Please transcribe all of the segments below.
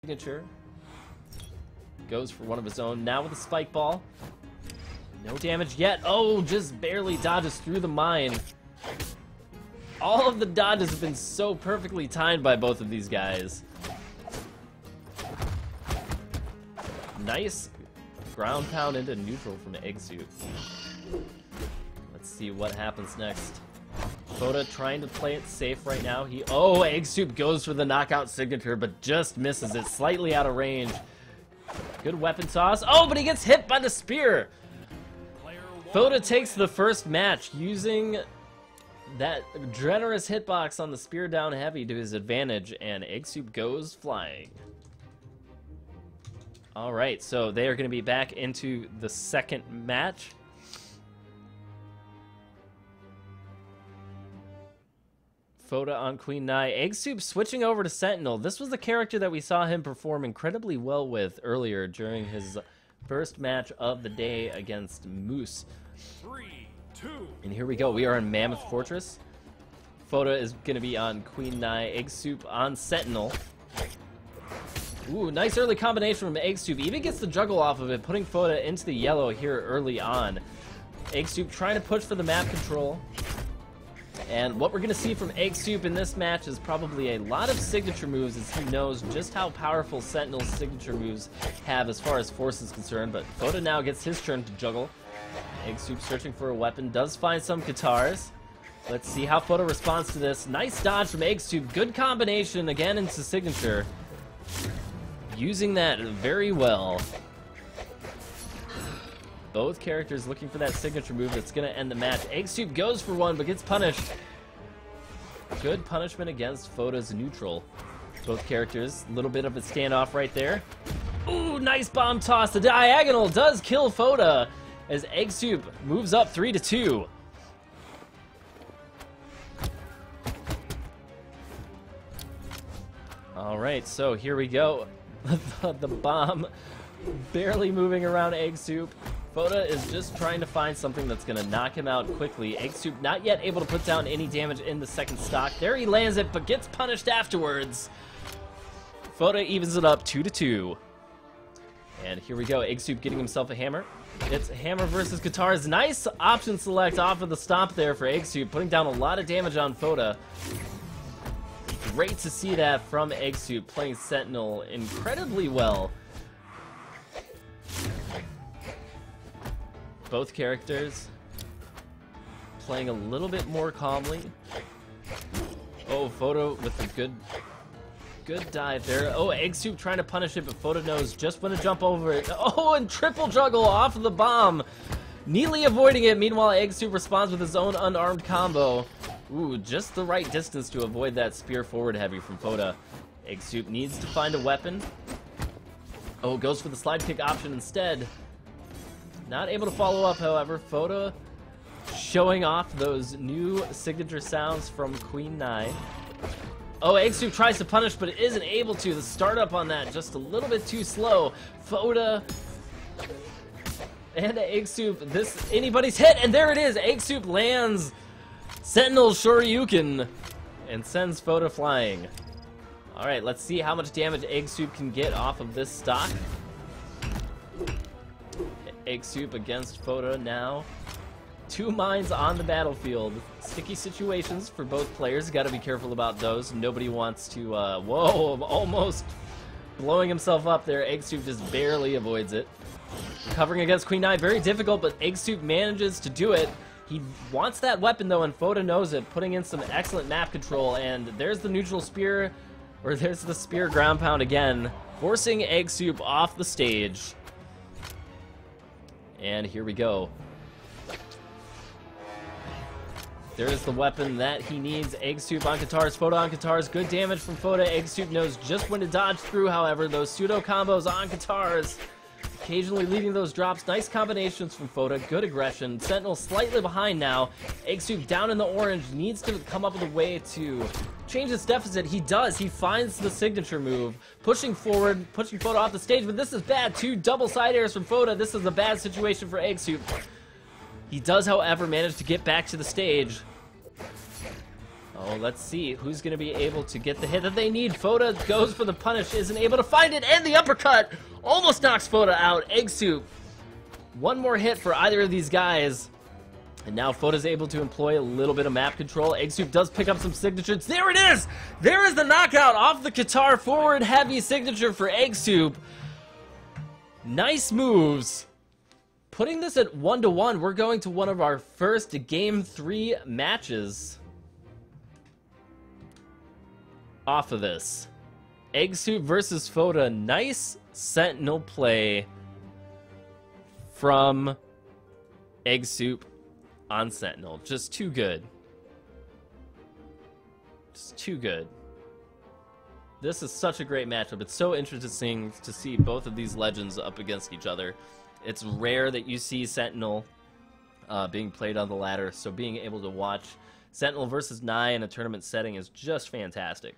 signature. Goes for one of his own. Now with a spike ball. No damage yet. Oh, just barely dodges through the mine. All of the dodges have been so perfectly timed by both of these guys. Nice ground pound into neutral from Egg Soup. Let's see what happens next. Foda trying to play it safe right now. Egg Soup goes for the knockout signature, but just misses it, slightly out of range. Good weapon toss. Oh, but he gets hit by the spear. Foda takes the first match using that generous hitbox on the spear down heavy to his advantage, and Egg Soup goes flying. Alright, so they are going to be back into the second match. Foda on Queen Nai. Egg Soup switching over to Sentinel. This was the character that we saw him perform incredibly well with earlier during his first match of the day against Moose. 3, 2, and here we go. We are in Mammoth Fortress. Foda is going to be on Queen Nai. Egg Soup on Sentinel. Ooh, nice early combination from Egg Soup. Even gets the juggle off of it, putting Foda into the yellow here early on. Egg Soup trying to push for the map control. And what we're going to see from Egg Soup in this match is probably a lot of signature moves, as he knows just how powerful Sentinel's signature moves have as far as force is concerned. But Foda now gets his turn to juggle. Egg Soup searching for a weapon, does find some guitars. Let's see how Foda responds to this. Nice dodge from Egg Soup. Good combination again into signature. Using that very well. Both characters looking for that signature move that's going to end the match. Egg Soup goes for one, but gets punished. Good punishment against Foda's neutral. Both characters, a little bit of a standoff right there. Ooh, nice bomb toss. The diagonal does kill Foda as Egg Soup moves up 3-2. Alright, so here we go. The bomb barely moving around Egg Soup. Foda is just trying to find something that's going to knock him out quickly. Egg Soup not yet able to put down any damage in the second stock. There he lands it, but gets punished afterwards. Foda evens it up 2-2. And here we go. Egg Soup getting himself a hammer. It's hammer versus guitars. Nice option select off of the stomp there for Egg Soup, putting down a lot of damage on Foda. Great to see that from Egg Soup, playing Sentinel incredibly well. Both characters playing a little bit more calmly. Oh, Foda with a good dive there. Oh, Egg Soup trying to punish it, but Foda knows just when to jump over it. Oh, and triple juggle off of the bomb. Neatly avoiding it. Meanwhile, Egg Soup responds with his own unarmed combo. Ooh, just the right distance to avoid that spear forward heavy from Foda. Egg Soup needs to find a weapon. Oh, goes for the slide kick option instead. Not able to follow up, however. Foda showing off those new signature sounds from Queen Nai. Oh, Egg Soup tries to punish, but isn't able to. The startup on that just a little bit too slow. Foda and Egg Soup, this anybody's hit, and there it is. Egg Soup lands Sentinel Shoryuken and sends Foda flying. Alright, let's see how much damage Egg Soup can get off of this stock. Egg Soup against Foda now. Two mines on the battlefield. Sticky situations for both players. Got to be careful about those. Nobody wants to, whoa, almost blowing himself up there. Egg Soup just barely avoids it. Covering against Queen Nai, very difficult, but Egg Soup manages to do it. He wants that weapon though, and Foda knows it, putting in some excellent map control, and there's the neutral spear, or there's the spear ground pound again, forcing Egg Soup off the stage. And here we go. There's the weapon that he needs. Egg Soup on guitars, Foda on guitars. Good damage from Foda. Egg Soup knows just when to dodge through, however. Those pseudo combos on guitars, occasionally leading those drops. Nice combinations from Foda. Good aggression. Sentinel slightly behind now. Egg Soup down in the orange. Needs to come up with a way to change his deficit. He does. He finds the signature move. Pushing forward, pushing Foda off the stage, but this is bad. Two double side airs from Foda. This is a bad situation for Egg Soup. He does, however, manage to get back to the stage. Oh, let's see who's going to be able to get the hit that they need. Foda goes for the punish, isn't able to find it, and the uppercut almost knocks Foda out. Egg Soup, one more hit for either of these guys. And now Foda's able to employ a little bit of map control. Egg Soup does pick up some signatures. There it is! There is the knockout off the guitar forward heavy signature for Egg Soup. Nice moves. Putting this at 1-1, we're going to one of our first Game 3 matches off of this. Egg Soup versus Foda. Nice Sentinel play from Egg Soup on Sentinel. Just too good. Just too good. This is such a great matchup. It's so interesting to see both of these legends up against each other. It's rare that you see Sentinel being played on the ladder, so being able to watch Sentinel versus Nye in a tournament setting is just fantastic.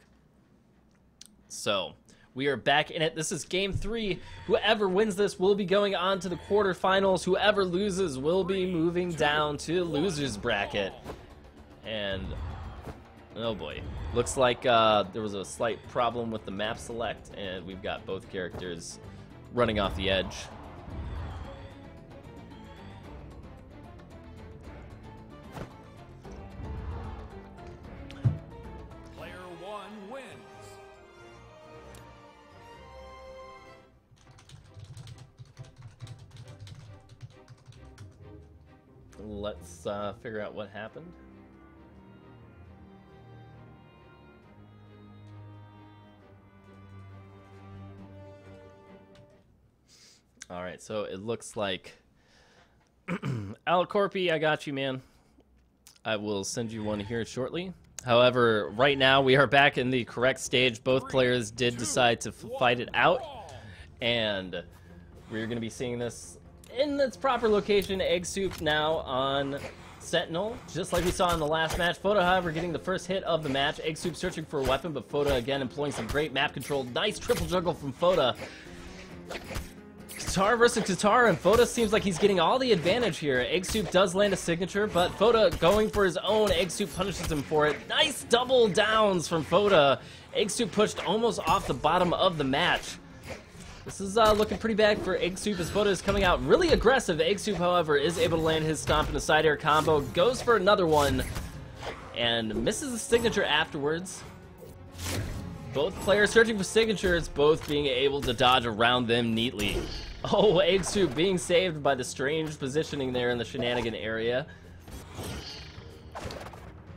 So, we are back in it. This is Game 3. Whoever wins this will be going on to the quarterfinals. Whoever loses will be moving down to loser's bracket. And, oh boy. Looks like there was a slight problem with the map select, and we've got both characters running off the edge. Player 1 wins. Let's figure out what happened. All right, so it looks like Alacorpi, I got you, man. I will send you one here shortly. However, right now we are back in the correct stage. Both players did decide to fight it out, and we're going to be seeing this in its proper location. Egg Soup now on Sentinel, just like we saw in the last match. Foda, however, getting the first hit of the match. Egg Soup searching for a weapon, but Foda again employing some great map control. Nice triple juggle from Foda. Guitar versus guitar, and Foda seems like he's getting all the advantage here. Egg Soup does land a signature, but Foda going for his own. Egg Soup punishes him for it. Nice double downs from Foda. Egg Soup pushed almost off the bottom of the match. This is looking pretty bad for Egg Soup as Foda is coming out really aggressive. Egg Soup, however, is able to land his stomp in a side air combo, goes for another one, and misses the signature afterwards. Both players searching for signatures, both being able to dodge around them neatly. Oh, Egg Soup being saved by the strange positioning there in the shenanigan area.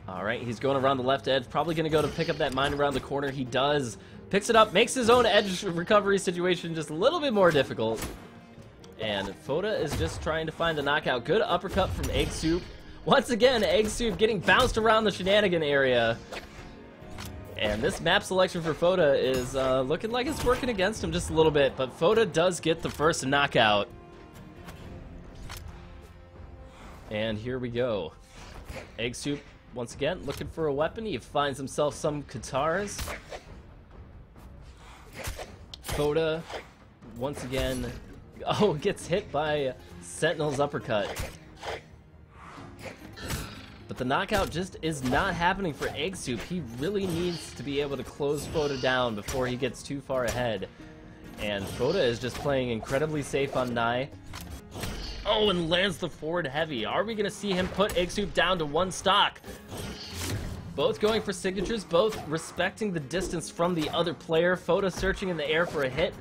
Alright, he's going around the left edge, probably going to go to pick up that mine around the corner. He does. Picks it up, makes his own edge recovery situation just a little bit more difficult. And Foda is just trying to find the knockout. Good uppercut from Egg Soup. Once again, Egg Soup getting bounced around the shenanigan area. And this map selection for Foda is looking like it's working against him just a little bit, but Foda does get the first knockout. And here we go. Egg Soup, once again, looking for a weapon. He finds himself some guitars. Foda, once again, gets hit by Sentinel's uppercut. But the knockout just is not happening for Egg Soup. He really needs to be able to close Foda down before he gets too far ahead. And Foda is just playing incredibly safe on Nye. Oh, and lands the forward heavy. Are we going to see him put Egg Soup down to one stock? Both going for signatures, both respecting the distance from the other player. Foda searching in the air for a hit.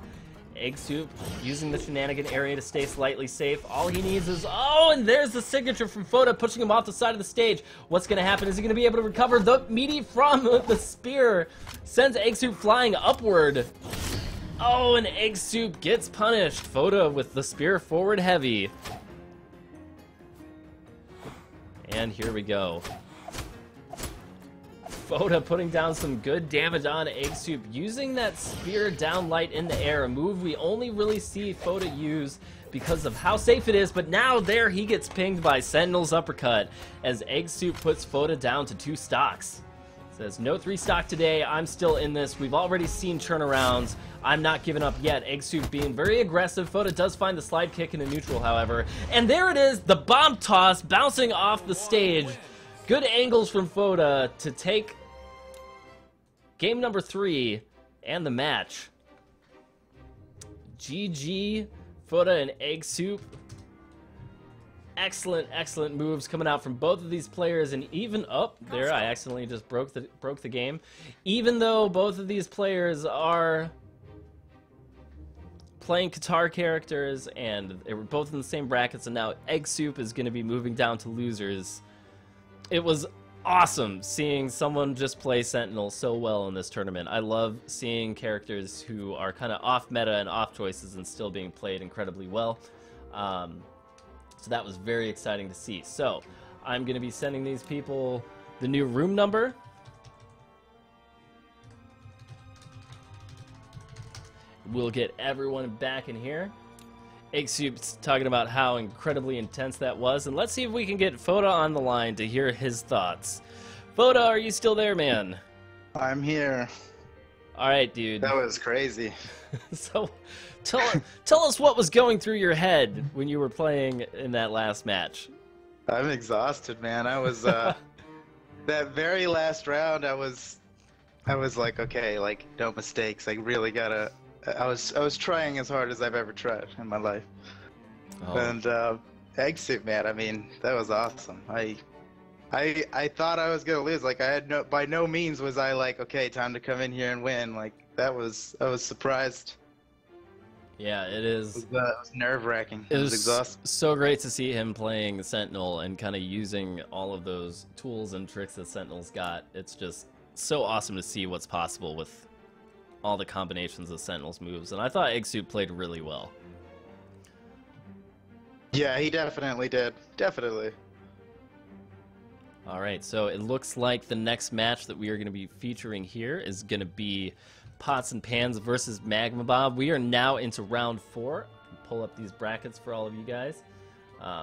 Egg Soup using the shenanigan area to stay slightly safe. All he needs is... Oh, and there's the signature from Foda, pushing him off the side of the stage. What's going to happen? Is he going to be able to recover the meaty from the spear? Sends Egg Soup flying upward. Oh, and Egg Soup gets punished. Foda with the spear forward heavy. And here we go. Foda putting down some good damage on Egg Soup, using that spear down light in the air, a move we only really see Foda use because of how safe it is, but now there he gets pinged by Sentinel's uppercut as Egg Soup puts Foda down to 2 stocks. Says, no 3 stock today, I'm still in this, we've already seen turnarounds, I'm not giving up yet. Egg Soup being very aggressive. Foda does find the slide kick in a neutral, however, and there it is, the bomb toss bouncing off the stage. Good angles from Foda to take game number 3 and the match. GG, Foda and Egg Soup. Excellent, excellent moves coming out from both of these players, and even up there, I accidentally just broke the game. Even though both of these players are playing Qatar characters and they were both in the same brackets, and now Egg Soup is going to be moving down to losers. It was awesome seeing someone just play Sentinel so well in this tournament. I love seeing characters who are kind of off meta and off choices and still being played incredibly well. So that was very exciting to see. So I'm going to be sending these people the new room number. We'll get everyone back in here. Egg Soup's talking about how incredibly intense that was. And let's see if we can get Foda on the line to hear his thoughts. Foda, are you still there, man? I'm here. All right, dude. That was crazy. So tell us what was going through your head when you were playing in that last match. I'm exhausted, man. I was that very last round. I was like, okay, like no mistakes. I really gotta. I was trying as hard as I've ever tried in my life. Oh. And Egg Soup, man. I mean, that was awesome. I thought I was gonna lose. Like I had by no means was I like, okay, time to come in here and win. Like I was surprised. Yeah, it is. It was nerve-wracking. It was exhausting. So great to see him playing Sentinel and kind of using all of those tools and tricks that Sentinel's got. It's just so awesome to see what's possible with all the combinations of Sentinel's moves. And I thought Egg Soup played really well. Yeah, he definitely did. Definitely. All right, so it looks like the next match that we are going to be featuring here is going to be Pots and Pans versus Magma Bob. We are now into round 4. Pull up these brackets for all of you guys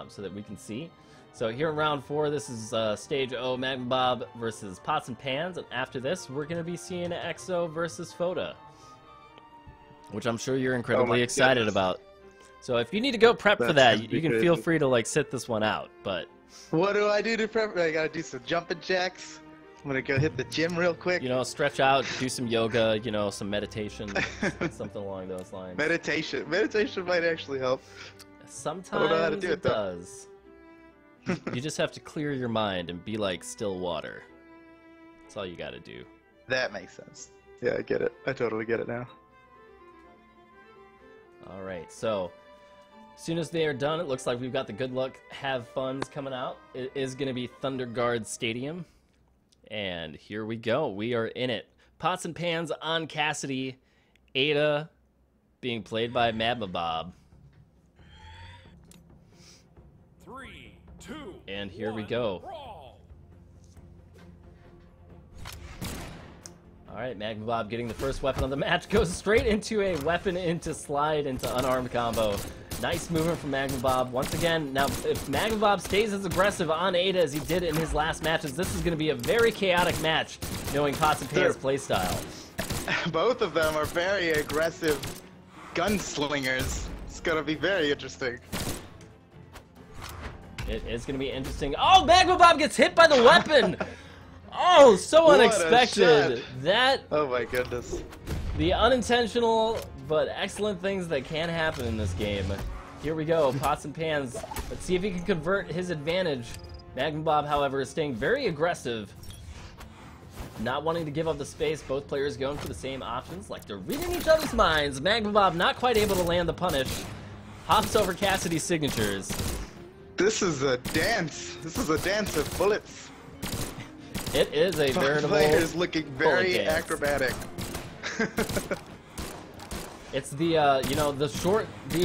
so that we can see. So here in round 4, this is stage O, Magma Bob versus Pots and Pans. And after this, we're going to be seeing EXO versus Foda, which I'm sure you're incredibly excited about. So if you need to go prep for that, you can feel free to like sit this one out. But what do I do to prep? I gotta do some jumping jacks. I'm gonna go hit the gym real quick. You know, stretch out, do some yoga, you know, some meditation, something along those lines. Meditation might actually help. Sometimes it does. You just have to clear your mind and be like still water. That's all you gotta do. That makes sense. Yeah, I get it. I totally get it now. All right, so as soon as they are done, it looks like we've got the Good Luck Have Funds coming out. It is going to be Thunder Guard Stadium. And here we go. We are in it. Pots and Pans on Cassidy. Ada being played by Magma Bob. 3, 2, and here we go. Brawl. All right, Magma Bob getting the first weapon of the match. Goes straight into a weapon into slide into unarmed combo. Nice movement from Magma Bob. Once again, now if Magma Bob stays as aggressive on Ada as he did in his last matches, this is going to be a very chaotic match, knowing Pots and Pans' playstyle. Both of them are very aggressive gunslingers. It's going to be very interesting. It is going to be interesting. Oh, Magma Bob gets hit by the weapon! Oh, so unexpected. That. Oh my goodness. The unintentional but excellent things that can happen in this game. Here we go, Pots and Pans. Let's see if he can convert his advantage. Magma Bob, however, is staying very aggressive. Not wanting to give up the space. Both players going for the same options, like they're reading each other's minds. Magma Bob not quite able to land the punish. Hops over Cassidy's signatures. This is a dance. This is a dance of bullets. It is a veritable players looking very acrobatic. It's the, you know, the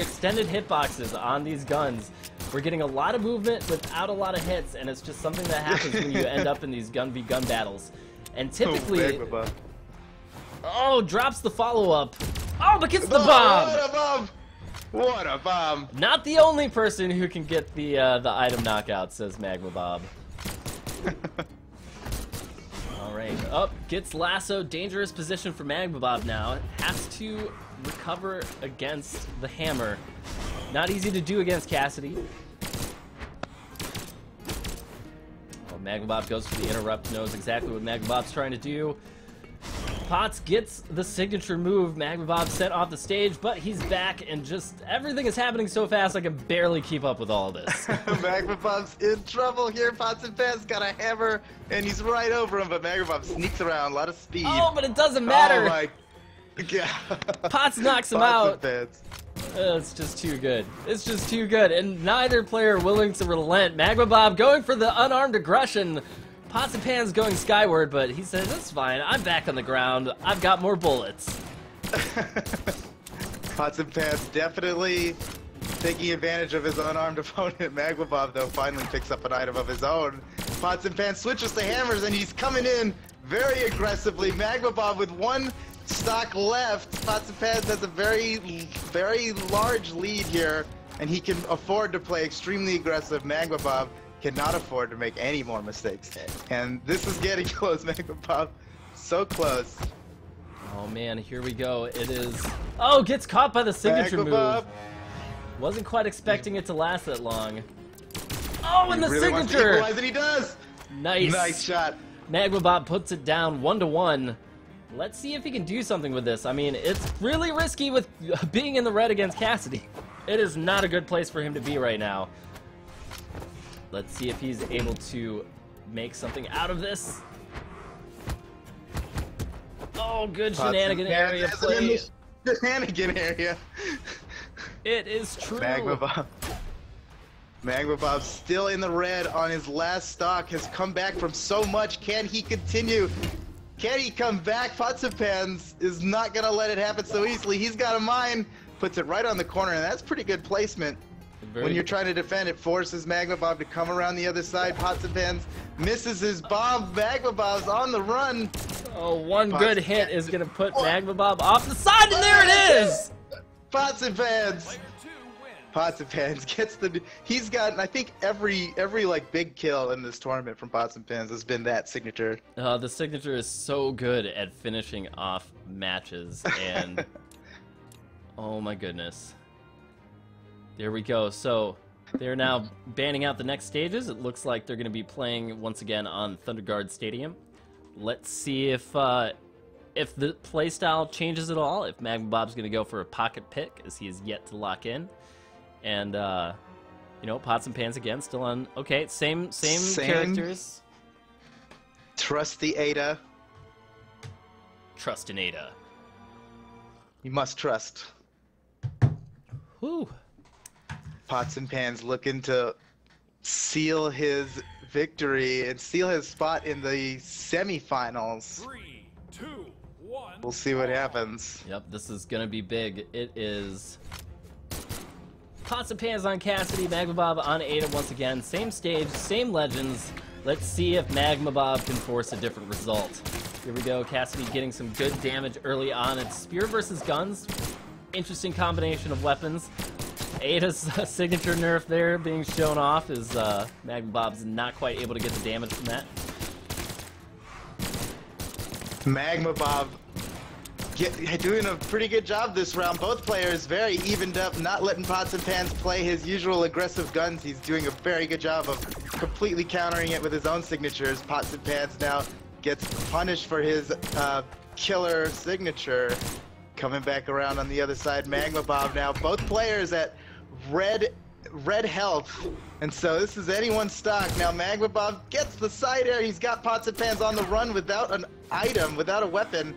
extended hitboxes on these guns. We're getting a lot of movement without a lot of hits, and it's just something that happens when you end up in these gun-v-gun battles. And typically... Oh, drops the follow-up. Oh, but gets the bomb! What a bomb! What a bomb! Not the only person who can get the item knockout, says Magma Bob. Alright, up, gets lasso, dangerous position for Magma Bob now. Has to recover against the hammer. Not easy to do against Cassidy. Well, Magma Bob goes for the interrupt, knows exactly what Magma Bob's trying to do. Potts gets the signature move. Magma Bob sent off the stage, but he's back, and just everything is happening so fast I can barely keep up with all of this. Magma Bob's in trouble here. Pots and Pans got a hammer, and he's right over him, but Magma Bob sneaks around, a lot of speed. Oh, but it doesn't matter. Oh my god. Potts knocks him Pots out. and Pans. It's just too good. It's just too good, and neither player willing to relent. Magma Bob going for the unarmed aggression. Pots and Pans going skyward, but he says, that's fine, I'm back on the ground, I've got more bullets. Pots and Pans definitely taking advantage of his unarmed opponent. Magma Bob, though, finally picks up an item of his own. Pots and Pans switches to hammers, and he's coming in very aggressively. Magma Bob with one stock left. Pots and Pans has a very large lead here, and he can afford to play extremely aggressive. Magma Bob cannot afford to make any more mistakes. And this is getting close, Magma Bob. So close. Oh man, here we go. It is... Oh, gets caught by the signature Magma move. Bob. Wasn't quite expecting it to last that long. Oh, and the Really wants to signature! equalize it, he does! Nice. Nice shot. Magma Bob puts it down 1-1. Let's see if he can do something with this. I mean, it's really risky with being in the red against Cassidy. It is not a good place for him to be right now. Let's see if he's able to make something out of this. Oh, good shenanigan area play. Shenanigan area. It is true. Magma Bob. Magma Bob still in the red on his last stock, has come back from so much. Can he continue? Can he come back? Pots and Pans is not going to let it happen so easily. He's got a mine, puts it right on the corner, and that's pretty good placement. When you're trying to defend, it forces Magma Bob to come around the other side. Pots and Pans misses his bomb. Magma Bob's on the run. Oh, one good hit is going to put Magma Bob off the side, and there it is! Pots and Pans. Pots and Pans gets the... He's gotten, I think, every like big kill in this tournament from Pots and Pans has been that signature. The signature is so good at finishing off matches, and... oh my goodness. There we go. So they're now banning out the next stages. It looks like they're going to be playing once again on Thunderguard Stadium. Let's see if the playstyle changes at all. If Magma Bob's going to go for a pocket pick, as he is yet to lock in, and you know, Pots and Pans again, still on. Okay, same characters. Trust the Ada. Trust in Ada. You must trust. Whew. Pots and Pans looking to seal his victory and seal his spot in the semifinals. 3, 2, 1. We'll see what happens. Yep, this is gonna be big. It is Pots and Pans on Cassidy, Magma Bob on Ada once again. Same stage, same legends. Let's see if Magma Bob can force a different result. Here we go, Cassidy getting some good damage early on. It's spear versus guns. Interesting combination of weapons. Ada's signature nerf there being shown off is Magma Bob's not quite able to get the damage from that. Magma Bob doing a pretty good job this round. Both players very evened up, not letting Pots and Pans play his usual aggressive guns. He's doing a very good job of completely countering it with his own signatures. Pots and Pans now gets punished for his killer signature. Coming back around on the other side, Magma Bob now. Both players at red health, and so this is anyone's stock. Now Magma Bob gets the side air. He's got Pots and Pans on the run without an item, without a weapon.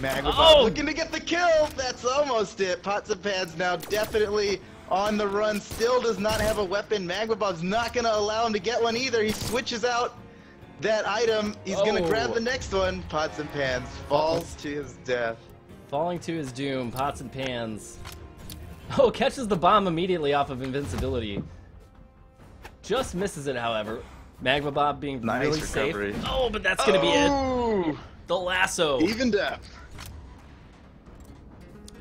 Magma Bob looking to get the kill. That's almost it. Pots and Pans now definitely on the run. Still does not have a weapon. Magma Bob's not going to allow him to get one either. He switches out that item. He's going to grab the next one. Pots and Pans falls to his death. Falling to his doom, Pots and Pans. Oh, catches the bomb immediately off of invincibility. Just misses it, however. Magma Bob being really recovery. Safe. Oh, but that's gonna be it. The lasso. Evened up.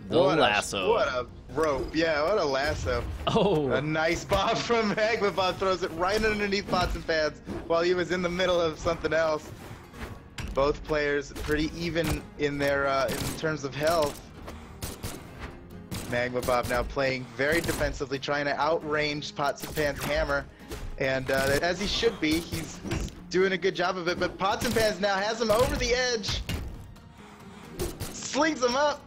The lasso. What a rope. Yeah, what a lasso. Oh. A nice bomb from Magma Bob. Throws it right underneath Pots and Pans while he was in the middle of something else. Both players pretty even in their in terms of health. Magma Bob now playing very defensively, trying to outrange Pots and Pans hammer, and as he should be, he's doing a good job of it, but Pots and Pans now has him over the edge. Slings him up.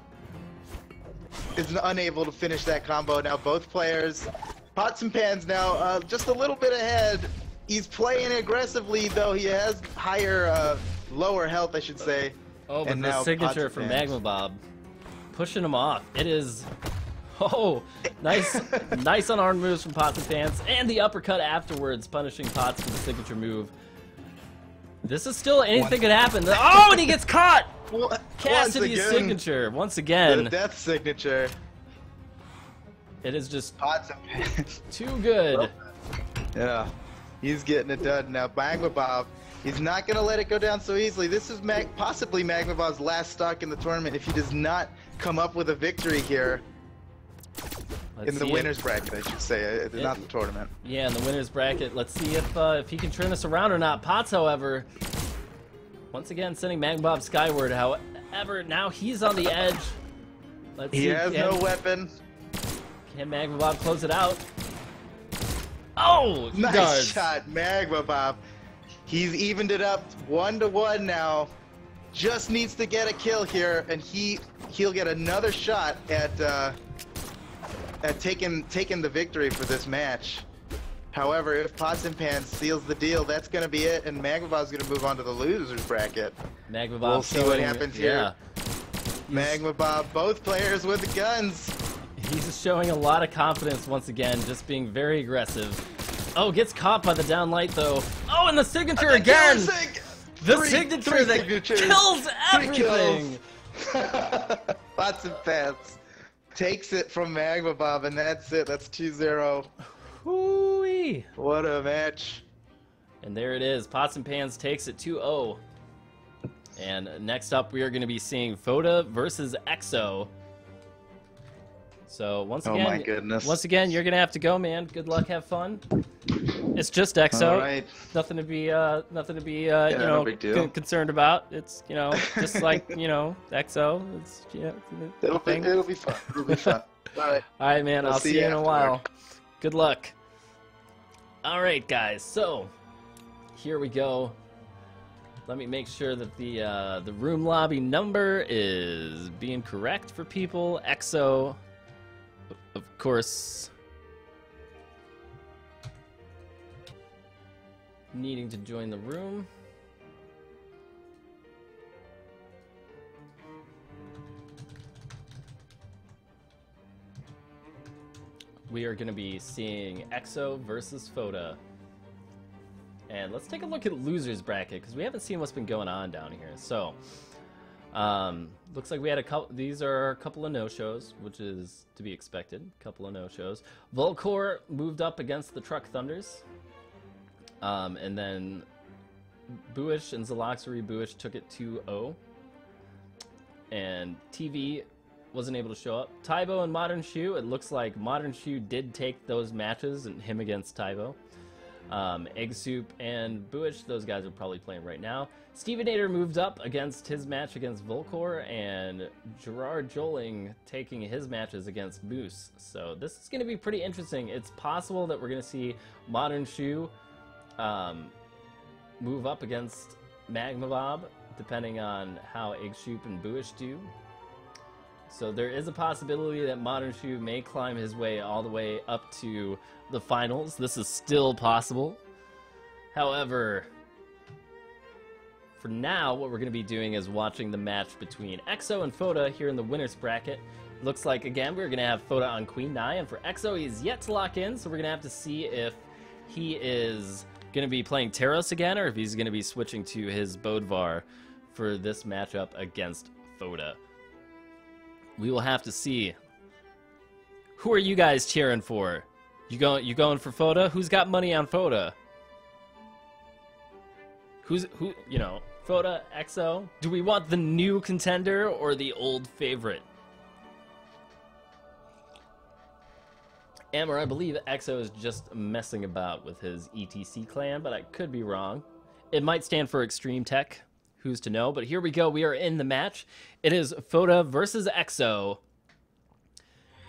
Is unable to finish that combo. Now both players, Pots and Pans now just a little bit ahead. He's playing aggressively, though he has higher, lower health, I should say. Oh, but and the now signature from Magma Bob, pushing him off. It is, oh, nice, nice unarmed moves from Pots and Pans, and the uppercut afterwards, punishing Pots for the signature move. This is still anything could happen. Oh, and he gets caught. Cassidy's signature once again. The death signature. It is just Pots and Pans. too good. Yeah, he's getting it done now. Magma Bob. He's not going to let it go down so easily. This is possibly Magma Bob's last stock in the tournament if he does not come up with a victory here. In the winner's bracket, I should say, not the tournament. Yeah, in the winner's bracket. Let's see if he can turn this around or not. Potts, however, once again sending Magma Bob skyward. However, now he's on the edge. He has no weapon. Can Magma Bob close it out? Oh, nice shot, Magma Bob. He's evened it up 1-1 now. Just needs to get a kill here, and he'll get another shot at taking the victory for this match. However, if Pots and Pans seals the deal, that's going to be it, and Magma Bob's going to move on to the losers bracket. Magma Bob. We'll see what happens here. Yeah. Magma Bob, both players with the guns. He's showing a lot of confidence once again, just being very aggressive. Oh, gets caught by the downlight though. Oh, and the signature again! The signature that kills everything! Pots and Pans takes it from Magma Bob, and that's it. That's 2-0. Hoo-wee. What a match. And there it is. Pots and Pans takes it 2-0. And next up, we are going to be seeing Foda versus EXO. So once again, oh my goodness. Once again, you're gonna have to go, man. Good luck, have fun. It's just EXO. All right. Nothing to be you know, no concerned about. It's just like EXO. It's it'll be fun. It'll be fun. All right. All right, man. I'll see you in a while. Good luck. All right, guys. So here we go. Let me make sure that the room lobby number is being correct for people. EXO. Of course, needing to join the room. We are going to be seeing EXO versus Foda. And let's take a look at losers bracket because we haven't seen what's been going on down here. So, looks like we had a couple. These are a couple of no-shows, which is to be expected. A couple of no-shows. Volcor moved up against the Truck Thunders, and then Buish and Zaloxery Buish took it 2-0, and TV wasn't able to show up. Tybo and Modern Shoe. It looks like Modern Shoe did take those matches, and him against Tybo. Egg Soup and Buish, those guys are probably playing right now. Stevenator moved up against his match against Volcor, and Gerard Joling taking his matches against Moose. So this is going to be pretty interesting. It's possible that we're going to see Modern Shoe move up against Magma Bob, depending on how Egg Soup and Buish do. So there is a possibility that Modern Shoe may climb his way all the way up to the finals. This is still possible. However, for now, what we're going to be doing is watching the match between EXO and Foda here in the winner's bracket. Looks like, again, we're going to have Foda on Queen Nai, and for EXO, he's yet to lock in, so we're going to have to see if he is going to be playing Taros again, or if he's going to be switching to his Bodvar for this matchup against Foda. We will have to see. Who are you guys cheering for? You going for Foda? Who's got money on Foda? Who, Foda, EXO? Do we want the new contender or the old favorite? Amber, I believe EXO is just messing about with his ETC clan, but I could be wrong. It might stand for Extreme Tech. Who's to know? But here we go. We are in the match. It is Foda versus EXO.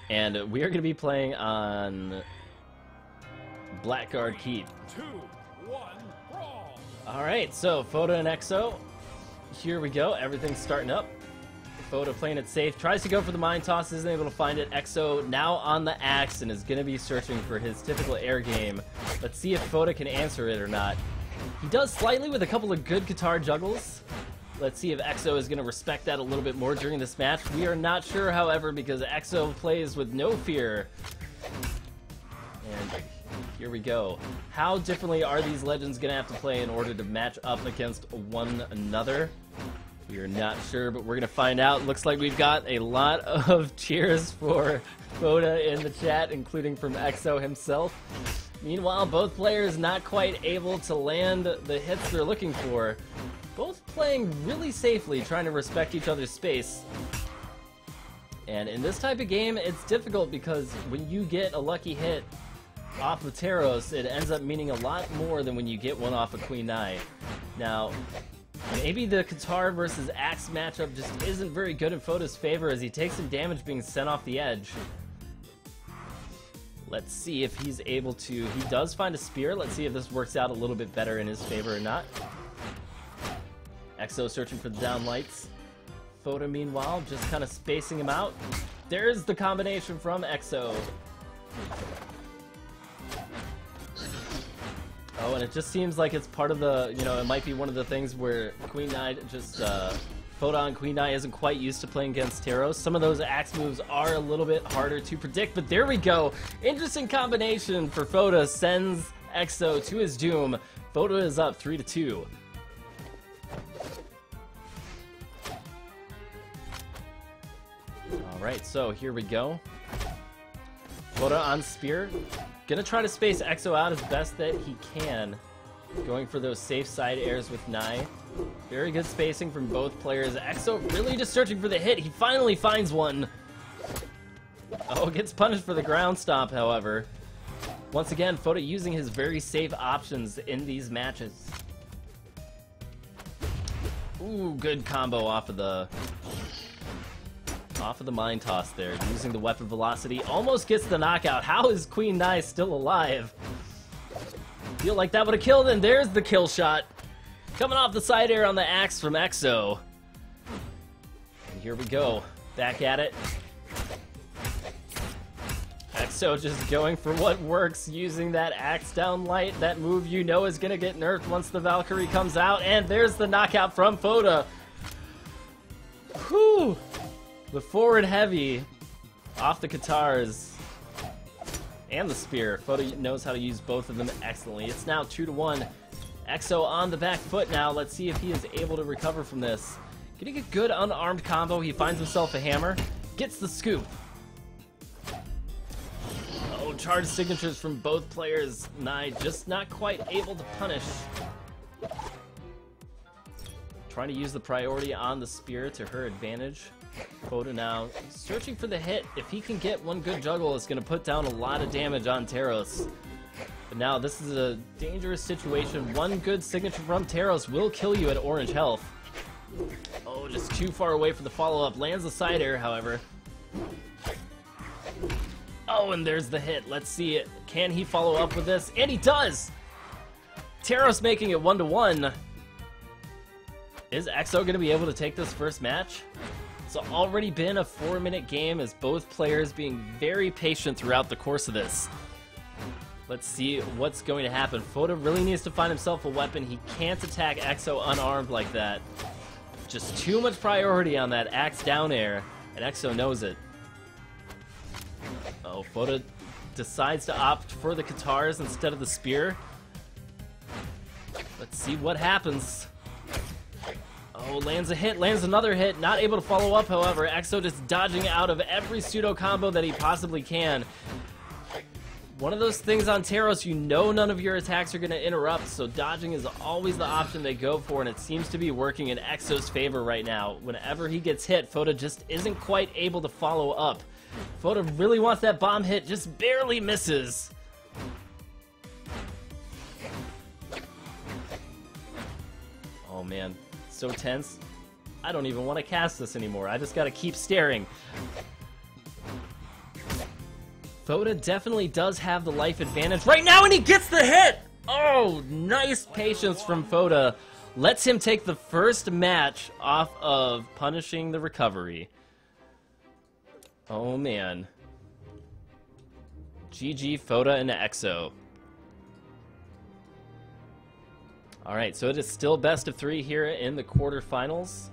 And we are going to be playing on Blackguard Keep. 2, 1, brawl. Alright, so Foda and Exo. Here we go. Everything's starting up. Foda playing it safe. Tries to go for the mine toss. Isn't able to find it. Exo now on the axe and is going to be searching for his typical air game. Let's see if Foda can answer it or not. He does slightly with a couple of good guitar juggles. Let's see if Exo is going to respect that a little bit more during this match. We are not sure, however, because Exo plays with no fear. And here we go. How differently are these legends going to have to play in order to match up against one another? We are not sure, but we're going to find out. Looks like we've got a lot of cheers for Foda in the chat, including from Exo himself. Meanwhile, both players not quite able to land the hits they're looking for. Both playing really safely, trying to respect each other's space. And in this type of game, it's difficult because when you get a lucky hit off of Taros, it ends up meaning a lot more than when you get one off of Queen Nai. Now, maybe the guitar versus axe matchup just isn't very good in Foda's favor as he takes some damage being sent off the edge. Let's see if he's able to... He does find a spear. Let's see if this works out a little bit better in his favor or not. Exo searching for the down lights. Foda, meanwhile, just kind of spacing him out. There's the combination from Exo. Oh, and it just seems like it's part of the, you know, it might be one of the things where Queen Nai just, Foda on Queen Nai isn't quite used to playing against Taros. Some of those axe moves are a little bit harder to predict, but there we go. Interesting combination for Foda, sends Exo to his doom. Foda is up 3-2. Alright, so here we go. Foda on spear. Gonna try to space Exo out as best that he can. Going for those safe side airs with Nai. Very good spacing from both players. Exo really just searching for the hit. He finally finds one. Oh, gets punished for the ground stomp, however. Once again, Foda using his very safe options in these matches. Ooh, good combo off of the mine toss there, using the weapon velocity. Almost gets the knockout. How is Queen Nai still alive? Feel like that would have killed, and there's the kill shot. Coming off the side air on the axe from Exo. And here we go. Back at it. Exo just going for what works, using that axe down light. That move you know is going to get nerfed once the Valkyrie comes out. And there's the knockout from Foda. Whew! The forward heavy off the guitars and the spear. Foda knows how to use both of them excellently. It's now 2-1. Exo on the back foot now. Let's see if he is able to recover from this. Getting a good unarmed combo. He finds himself a hammer. Gets the scoop. Oh, charge signatures from both players. Nai just not quite able to punish. Trying to use the priority on the spear to her advantage. Foda now searching for the hit. If he can get one good juggle, it's going to put down a lot of damage on Taros. But now this is a dangerous situation. One good signature from Taros will kill you at orange health. Oh, just too far away for the follow-up. Lands the side air, however. Oh, and there's the hit. Let's see it. Can he follow up with this? And he does! Taros making it 1-1. Is Exo going to be able to take this first match? It's already been a 4-minute game as both players being very patient throughout the course of this. Let's see what's going to happen. Foda really needs to find himself a weapon. He can't attack Exo unarmed like that. Just too much priority on that axe down air, and Exo knows it. Oh, Foda decides to opt for the guitars instead of the spear. Let's see what happens. Oh, lands a hit, lands another hit. Not able to follow up, however. Exo just dodging out of every pseudo combo that he possibly can. One of those things on Taros, you know none of your attacks are going to interrupt, so dodging is always the option they go for, and it seems to be working in Exo's favor right now. Whenever he gets hit, Foda just isn't quite able to follow up. Foda really wants that bomb hit, just barely misses. Oh man, so tense. I don't even want to cast this anymore. I just gotta keep staring. Foda definitely does have the life advantage right now, and he gets the hit! Oh, nice patience from Foda. Lets him take the first match off of punishing the recovery. Oh, man. GG, Foda and EXO. Alright, so it is still best of 3 here in the quarterfinals.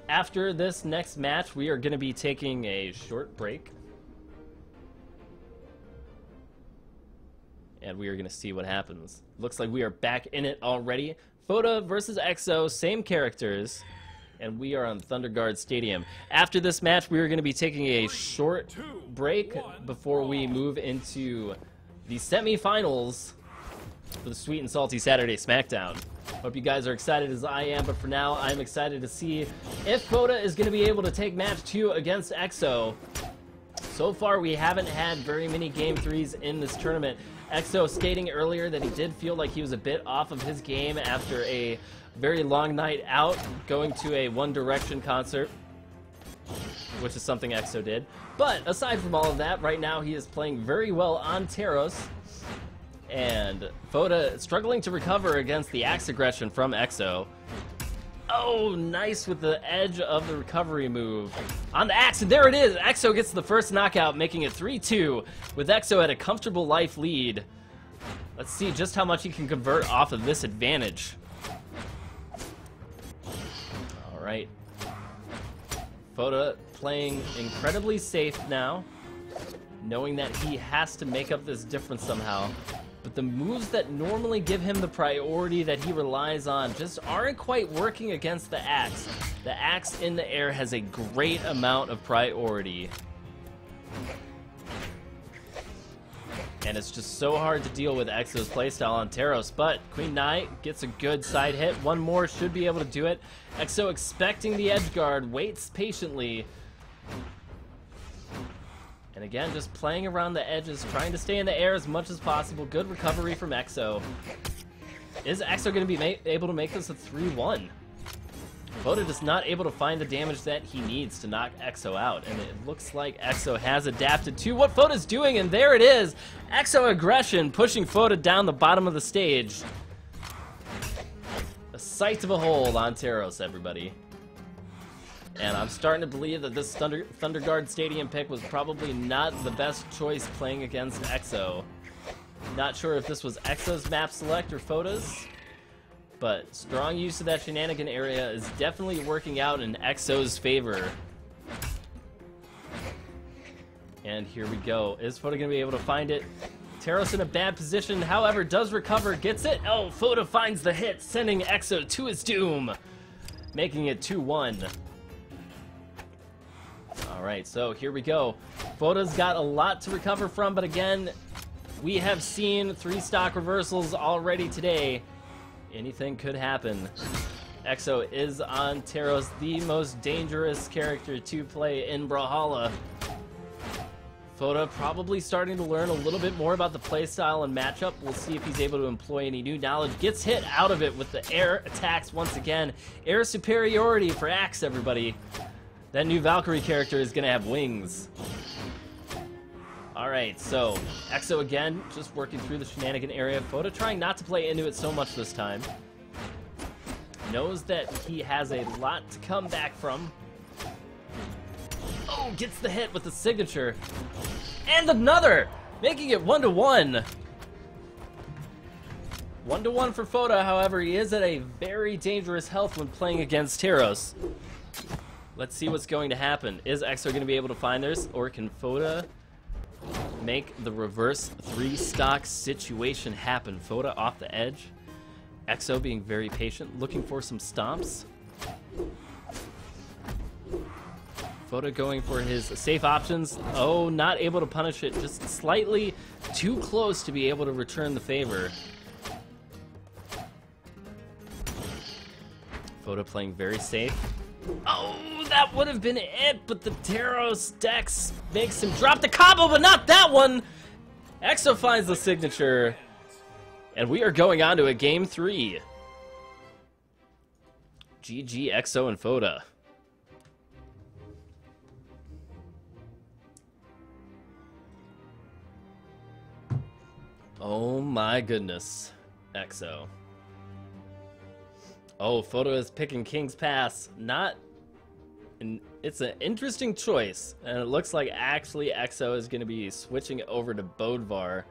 After this next match, we are going to be taking a short break. And we are going to see what happens. Looks like we are back in it already. Foda versus EXO, same characters. And we are on Thunder Guard Stadium. After this match, we are going to be taking a short break before we move into the semifinals for the Sweet and Salty Saturday Smackdown. Hope you guys are excited as I am, but for now, I'm excited to see if Foda is going to be able to take match 2 against EXO. So far, we haven't had very many Game 3s in this tournament. EXO stating earlier that he did feel like he was a bit off of his game after a very long night out, going to a One Direction concert, which is something EXO did. But aside from all of that, right now he is playing very well on Teros, and Foda struggling to recover against the axe aggression from EXO. Oh, nice with the edge of the recovery move on the axe, and there it is! EXO gets the first knockout, making it 3-2, with EXO at a comfortable life lead. Let's see just how much he can convert off of this advantage. Alright. Foda playing incredibly safe now, knowing that he has to make up this difference somehow. But the moves that normally give him the priority that he relies on just aren't quite working against the axe. The axe in the air has a great amount of priority. And it's just so hard to deal with EXO's playstyle on Teros, but Queen Knight gets a good side hit. One more should be able to do it. EXO expecting the edge guard, waits patiently. And again, just playing around the edges, trying to stay in the air as much as possible. Good recovery from EXO. Is EXO going to be able to make this a 3-1? Foda just not able to find the damage that he needs to knock EXO out, and it looks like EXO has adapted to what Foda's doing, and there it is! EXO aggression pushing Foda down the bottom of the stage. A sight to behold on Teros, everybody. And I'm starting to believe that this Thunder Guard Stadium pick was probably not the best choice playing against EXO. Not sure if this was EXO's map select or Foda's, but strong use of that shenanigan area is definitely working out in EXO's favor. And here we go. Is Foda going to be able to find it? Teros in a bad position, however, does recover, gets it. Oh, Foda finds the hit, sending EXO to his doom, making it 2-1. Alright, so here we go. Foda's got a lot to recover from, but again, we have seen 3 stock reversals already today. Anything could happen. EXO is on Teros, the most dangerous character to play in Brawlhalla. Foda probably starting to learn a little bit more about the playstyle and matchup. We'll see if he's able to employ any new knowledge. Gets hit out of it with the air attacks once again. Air superiority for Axe, everybody. That new Valkyrie character is going to have wings. Alright, so EXO again, just working through the shenanigan area. Foda trying not to play into it so much this time. Knows that he has a lot to come back from. Oh, gets the hit with the signature. And another! Making it 1-1. 1-1 for Foda, however, he is at a very dangerous health when playing against Teros. Let's see what's going to happen. Is EXO going to be able to find this, or can Foda make the reverse 3-stock situation happen? Foda off the edge. EXO being very patient, looking for some stomps. Foda going for his safe options. Oh, not able to punish it. Just slightly too close to be able to return the favor. Foda playing very safe. Oh, that would have been it, but the Teros Dex makes him drop the combo, but not that one! EXO finds the signature, and we are going on to a game 3. GG, EXO and Foda. Oh my goodness. Exo. Oh, Foda is picking King's Pass. It's an interesting choice, and it looks like actually Exo is going to be switching over to Bodvar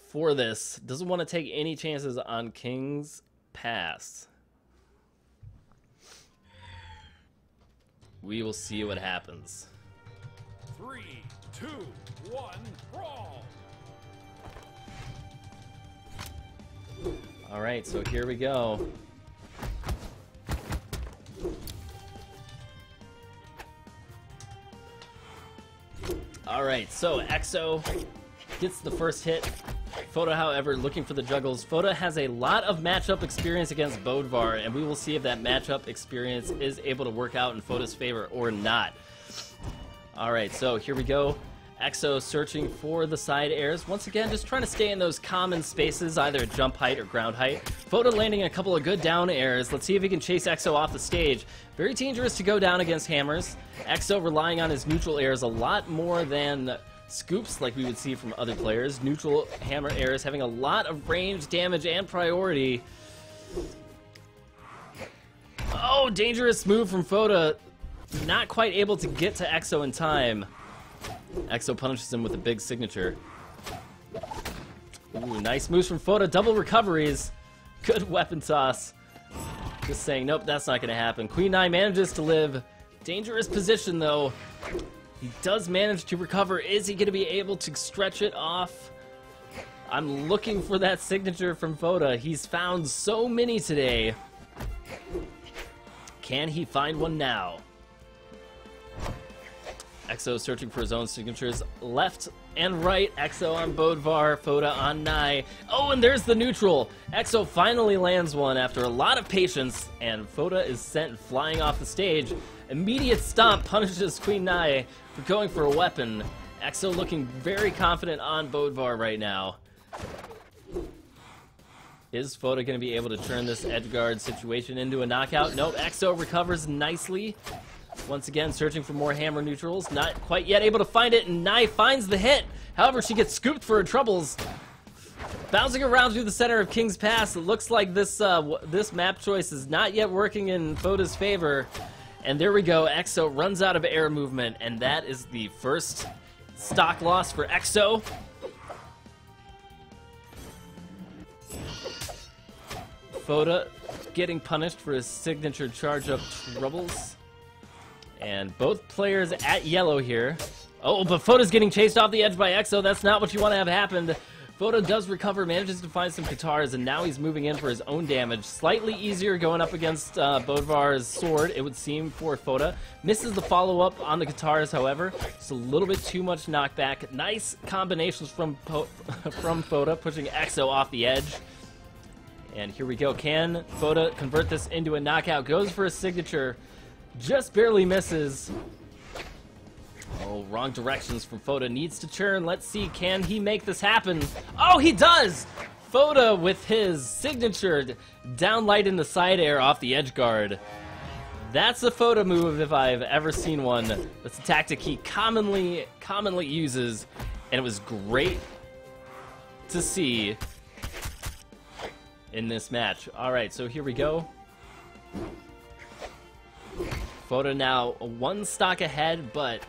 for this. Doesn't want to take any chances on King's Pass. We will see what happens. 3, 2, 1, brawl! All right, so here we go. All right, so Exo gets the first hit. Foda, however, looking for the juggles. Foda has a lot of matchup experience against Bodvar, and we will see if that matchup experience is able to work out in Foda's favor or not. All right, so here we go. Exo searching for the side airs. Once again, just trying to stay in those common spaces, either at jump height or ground height. Foda landing a couple of good down airs. Let's see if he can chase Exo off the stage. Very dangerous to go down against hammers. Exo relying on his neutral airs a lot more than scoops like we would see from other players. Neutral hammer airs having a lot of range, damage, and priority. Oh, dangerous move from Foda. Not quite able to get to Exo in time. Exo punishes him with a big signature. Ooh, nice moves from Foda. Double recoveries. Good weapon toss. Just saying, nope, that's not going to happen. Queen Nine manages to live. Dangerous position, though. He does manage to recover. Is he going to be able to stretch it off? I'm looking for that signature from Foda. He's found so many today. Can he find one now? Exo searching for his own signatures left and right. Exo on Bodvar, Foda on Nai. Oh, and there's the neutral. Exo finally lands one after a lot of patience, and Foda is sent flying off the stage. Immediate stomp punishes Queen Nai for going for a weapon. Exo looking very confident on Bodvar right now. Is Foda going to be able to turn this edgeguard situation into a knockout? Nope, Exo recovers nicely. Once again, searching for more hammer neutrals. Not quite yet able to find it, and Nai finds the hit. However, she gets scooped for her troubles. Bouncing around through the center of King's Pass, it looks like this map choice is not yet working in Foda's favor. And there we go, Exo runs out of air movement, and that is the first stock loss for Exo. Foda getting punished for his signature charge-up troubles. And both players at yellow here. Oh, but Foda's getting chased off the edge by Exo. That's not what you want to have happen. Foda does recover, manages to find some Katars, and now he's moving in for his own damage. Slightly easier going up against Bodvar's sword, it would seem, for Foda. Misses the follow-up on the Katars, however. Just a little bit too much knockback. Nice combinations from Foda, pushing Exo off the edge. And here we go. Can Foda convert this into a knockout? Goes for a signature. Just barely misses. Oh, wrong directions from Foda. Needs to turn. Let's see. Can he make this happen? Oh, he does! Foda with his signature downlight in the side air off the edge guard. That's a Foda move if I've ever seen one. That's a tactic he commonly uses, and it was great to see in this match. All right, so here we go. Foda now one stock ahead, but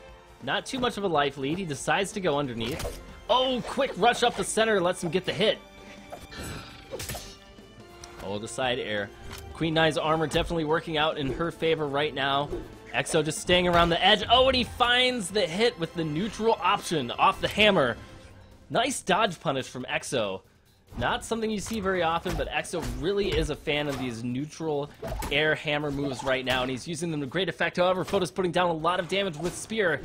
not too much of a life lead. He decides to go underneath. Oh, quick rush up the center lets him get the hit. Oh, the side air. Queen Nai's armor definitely working out in her favor right now. Exo just staying around the edge. Oh, and he finds the hit with the neutral option off the hammer. Nice dodge punish from Exo. Not something you see very often, but Exo really is a fan of these neutral air hammer moves right now, and he's using them to great effect. However, Foda's putting down a lot of damage with Spear.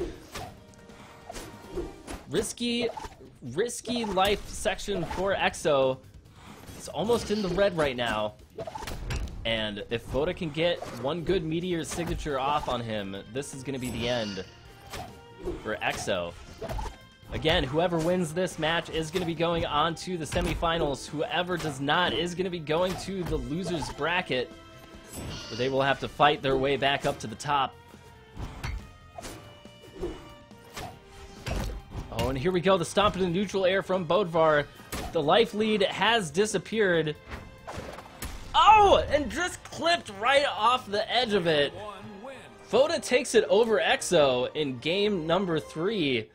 Risky life section for Exo. It's almost in the red right now. And if Foda can get one good meteor signature off on him, this is going to be the end for Exo. Again, whoever wins this match is going to be going on to the semifinals. Whoever does not is going to be going to the loser's bracket, where they will have to fight their way back up to the top. Oh, and here we go. The stomp into neutral air from Bodvar. The life lead has disappeared. Oh, and just clipped right off the edge of it. One win. Foda takes it over EXO in game number 3.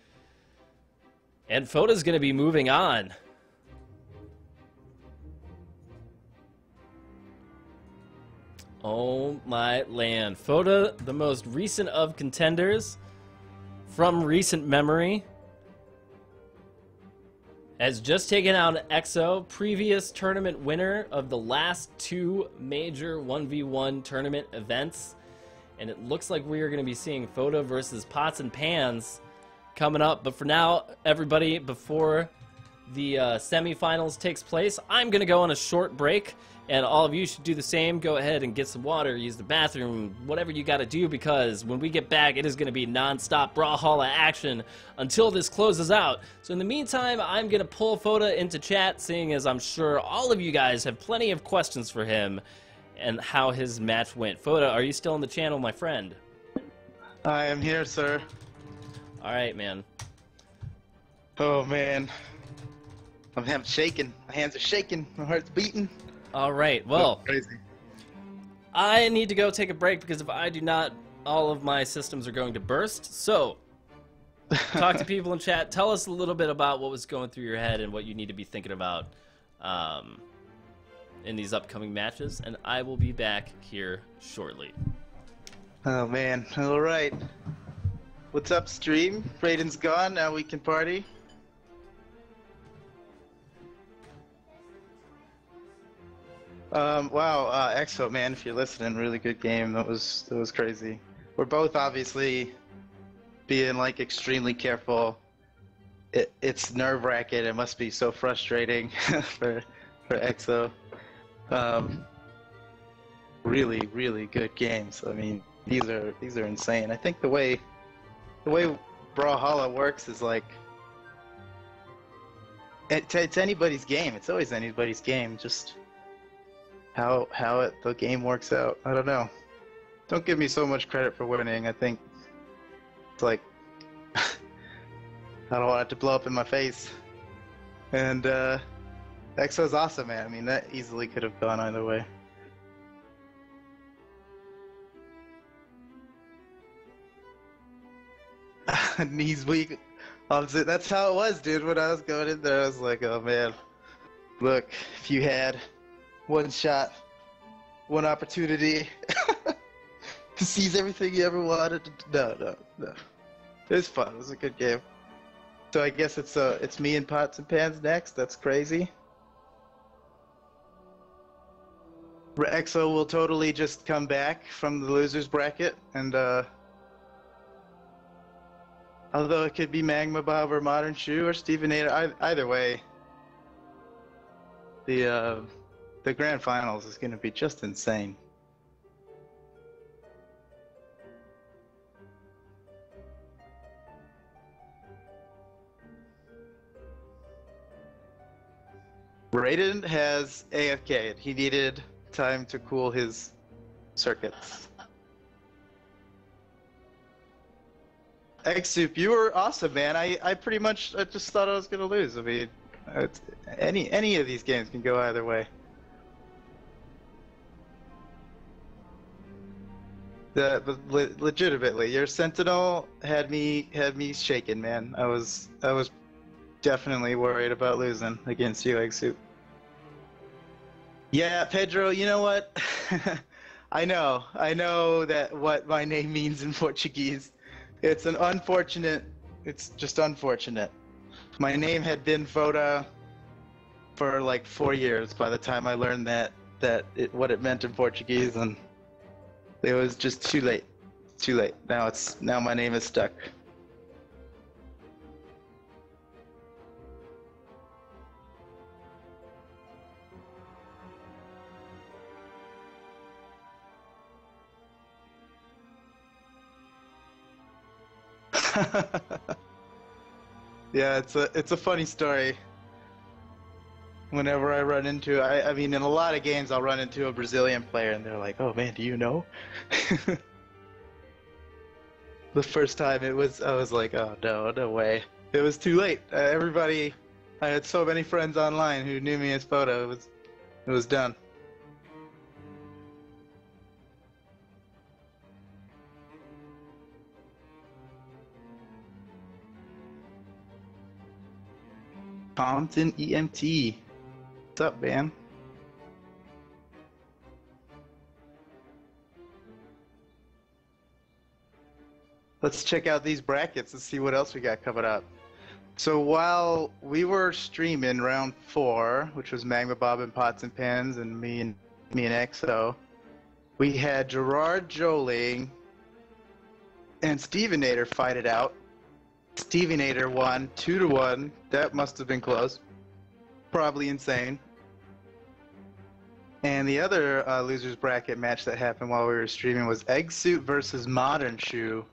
And Foda's going to be moving on. Oh my land. Foda, the most recent of contenders from recent memory, has just taken out EXO, previous tournament winner of the last 2 major 1v1 tournament events. And it looks like we are going to be seeing Foda versus Pots and Pans coming up. But for now, everybody, before the semifinals takes place, I'm going to go on a short break. And all of you should do the same. Go ahead and get some water, use the bathroom, whatever you got to do, because when we get back, it is going to be non-stop Brawlhalla action until this closes out. So in the meantime, I'm going to pull Foda into chat, seeing as I'm sure all of you guys have plenty of questions for him and how his match went. Foda, are you still on the channel, my friend? I am here, sir. All right, man. Oh man, I'm shaking. My hands are shaking. My heart's beating. All right, well, Crazy. I need to go take a break because if I do not, all of my systems are going to burst. So, talk to people in chat. Tell us a little bit about what was going through your head and what you need to be thinking about in these upcoming matches, and I will be back here shortly. Oh man, all right. What's up, stream? Raiden's gone. Now we can party. Wow, EXO, man, if you're listening, really good game. That was crazy. We're both obviously being like extremely careful. It's nerve-wracking. It must be so frustrating for EXO. Really, really good games. I mean, these are insane. I think the way Brawlhalla works is like it's anybody's game. It's always anybody's game. Just how the game works out. I don't know. Don't give me so much credit for winning. I think it's like I don't want it to blow up in my face. And EXO's awesome, man. I mean, that easily could have gone either way. Knees weak. That's how it was, dude. When I was going in there, I was like, oh man, look, if you had one shot, one opportunity to seize everything you ever wanted. No. It was fun. It was a good game. So I guess it's me and Pots and Pans next. That's crazy. EXO will totally just come back from the losers bracket, and although it could be Magma Bob or Modern Shoe or Steven Ada, either way, the grand finals is going to be just insane. Raiden has AFK'd. He needed time to cool his circuits. X-Soup, you were awesome, man. I pretty much just thought I was gonna lose. I mean, any of these games can go either way. Legitimately, your Sentinel had me shaken, man. I was definitely worried about losing against you, X-Soup. Yeah, Pedro, you know what? I know that what my name means in Portuguese. It's just unfortunate. My name had been Foda for like 4 years by the time I learned what it meant in Portuguese, and it was just too late. Too late. Now my name is stuck. Yeah, it's a funny story. Whenever I run into, I mean, in a lot of games, I'll run into a Brazilian player, and they're like, "Oh man, do you know?" The first time I was like, "Oh no, no way!" It was too late. Everybody I had so many friends online who knew me as Foda. It was done. Compton EMT. What's up, man? Let's check out these brackets and see what else we got coming up. So while we were streaming round 4, which was Magma Bob and Pots and Pans and me and EXO, we had Gerard Joling and Stevenator fight it out. Stevenator won 2-1. That must have been close. Probably insane. And the other losers bracket match that happened while we were streaming was Egg Suit versus Modern Shoe.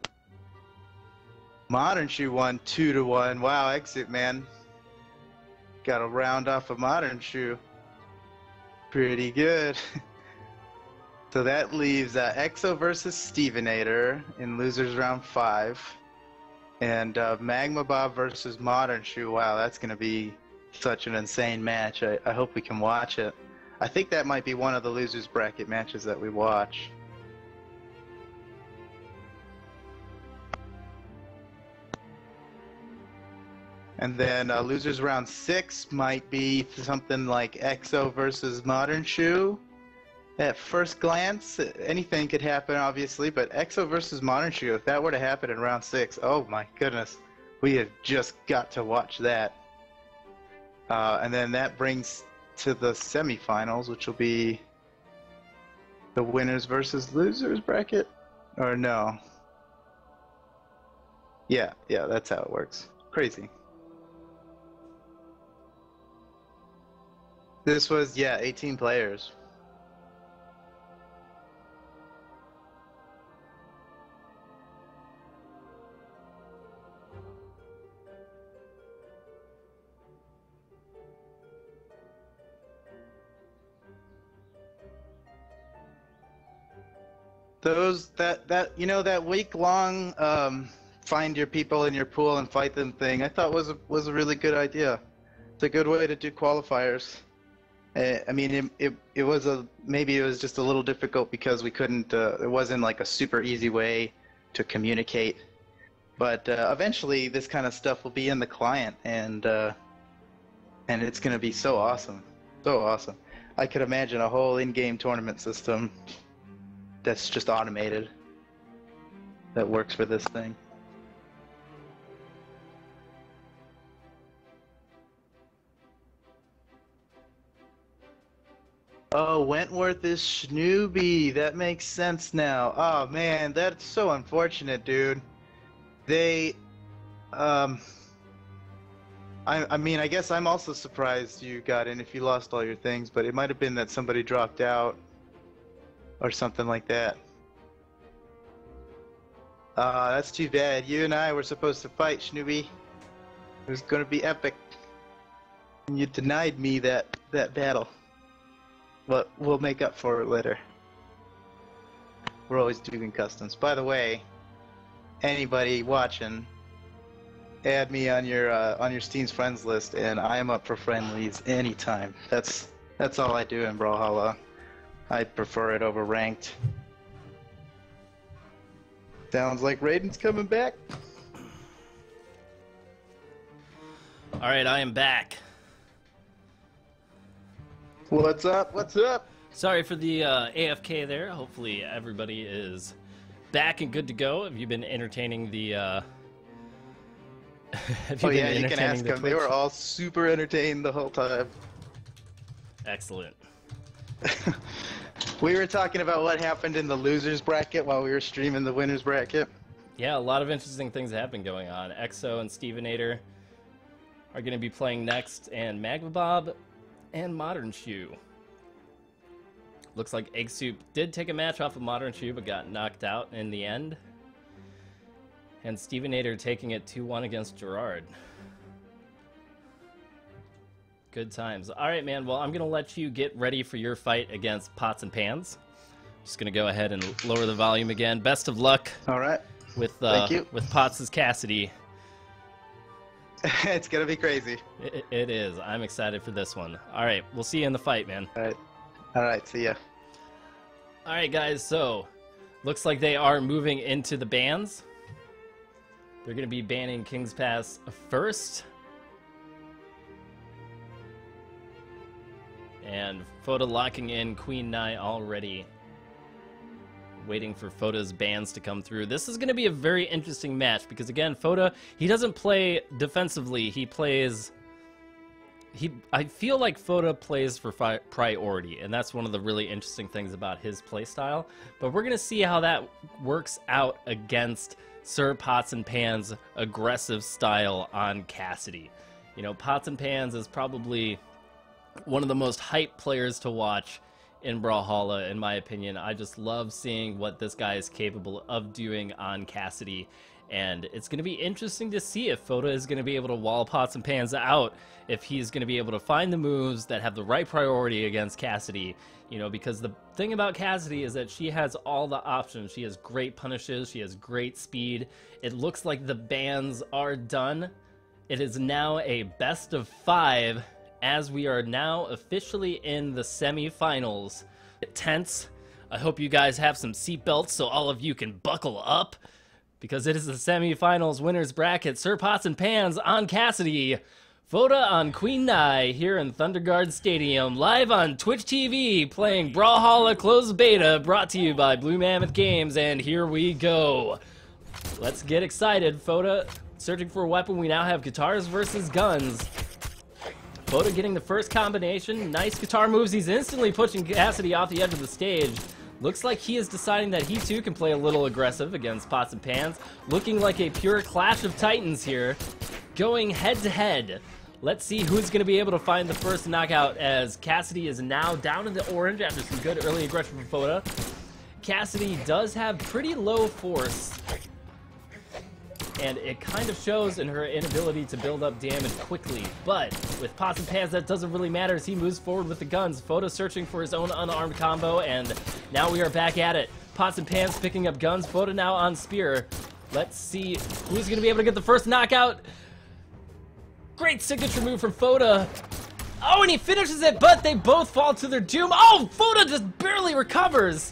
Modern Shoe won 2-1. Wow, Egg Suit, man. Got a round off of Modern Shoe. Pretty good. So that leaves EXO versus Stevenator in losers round 5. And Magma Bob versus Modern Shoe. Wow, that's going to be such an insane match. I hope we can watch it. I think that might be one of the losers bracket matches that we watch. And then losers round 6 might be something like EXO versus Modern Shoe. At first glance, anything could happen, obviously, but EXO versus Modern Shoe, if that were to happen in round 6, oh my goodness, we have just got to watch that. And then that brings to the semifinals, which will be the winners versus losers bracket, or no? Yeah, that's how it works. Crazy. This was, 18 players. That week-long find your people in your pool and fight them thing, I thought was a really good idea. It's a good way to do qualifiers. I mean, maybe it was just a little difficult because we couldn't. It wasn't like a super easy way to communicate. But eventually, this kind of stuff will be in the client, and it's going to be so awesome, so awesome. I could imagine a whole in-game tournament system that's just automated that works for this thing. Oh, Wentworth is Schnooby. That makes sense now. Oh man, that's so unfortunate, dude. They, I mean, I guess I'm also surprised you got in if you lost all your things, but it might have been that somebody dropped out or something like that. That's too bad. You and I were supposed to fight, Schnooby. It was going to be epic. And you denied me that battle. But we'll make up for it later. We're always doing customs. By the way, anybody watching, add me on your Steam's friends list, and I am up for friendlies anytime. That's all I do in Brawlhalla. I prefer it over ranked. Sounds like Raiden's coming back. All right, I am back. What's up? What's up? Sorry for the AFK there. Hopefully everybody is back and good to go. Have you been entertaining the? Have you been you can ask them. They were all super entertained the whole time. Excellent. We were talking about what happened in the losers bracket while we were streaming the winners bracket. Yeah, a lot of interesting things have been going on. EXO and Stevenator are going to be playing next, and Magma Bob and Modern Shoe. Looks like Egg Soup did take a match off of Modern Shoe, but got knocked out in the end. And Stevenator taking it 2-1 against Gerard. Good times. All right, man. Well, I'm going to let you get ready for your fight against Pots and Pans. Just going to go ahead and lower the volume again. Best of luck. All right. With Thank you. with Pots' Cassidy. It's gonna be crazy. It is. I'm excited for this one. All right, we'll see you in the fight, man. All right, see ya. All right, guys, so looks like they are moving into the bans. They're going to be banning King's Pass first. And Foda locking in Queen Nai already. Waiting for Foda's bans to come through. This is going to be a very interesting match because, again, Foda, he doesn't play defensively. He plays... I feel like Foda plays for priority, and that's one of the really interesting things about his playstyle. But we're going to see how that works out against Sir Pots and Pans' aggressive style on Cassidy. You know, Pots and Pans is probably one of the most hyped players to watch in Brawlhalla, in my opinion. I just love seeing what this guy is capable of doing on Cassidy. And it's going to be interesting to see if Foda is going to be able to wall Pots and Pans out, if he's going to be able to find the moves that have the right priority against Cassidy. You know, because the thing about Cassidy is that she has all the options. She has great punishes, she has great speed. It looks like the bans are done. It is now a best of 5 as we are now officially in the semifinals. Tense. I hope you guys have some seatbelts so all of you can buckle up, because it is the semifinals winners bracket. Sir Pots and Pans on Cassidy, Foda on Queen Nai here in Thunderguard Stadium, live on Twitch TV, playing Brawlhalla Closed Beta, brought to you by Blue Mammoth Games, and here we go. Let's get excited. Foda searching for a weapon. We now have guitars versus guns. Foda getting the first combination. Nice guitar moves. He's instantly pushing Cassidy off the edge of the stage. Looks like he is deciding that he too can play a little aggressive against Pots and Pans. Looking like a pure clash of titans here. Going head to head. Let's see who's going to be able to find the first knockout, as Cassidy is now down in the orange after some good early aggression from Foda. Cassidy does have pretty low force, and it kind of shows in her inability to build up damage quickly. But with Pots and Pans, that doesn't really matter as he moves forward with the guns. Foda searching for his own unarmed combo, and now we are back at it. Pots and Pans picking up guns. Foda now on Spear. Let's see who's going to be able to get the first knockout. Great signature move from Foda. Oh, and he finishes it, but they both fall to their doom. Oh, Foda just barely recovers.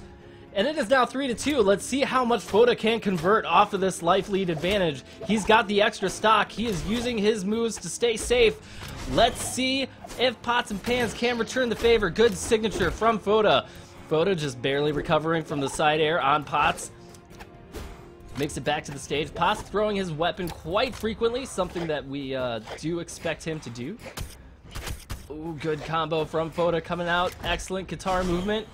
And it is now 3-2. Let's see how much Foda can convert off of this life lead advantage. He's got the extra stock. He is using his moves to stay safe. Let's see if Pots and Pans can return the favor. Good signature from Foda. Foda just barely recovering from the side air on Pots. Makes it back to the stage. Pots throwing his weapon quite frequently, something that we do expect him to do. Ooh, good combo from Foda coming out. Excellent guitar movement.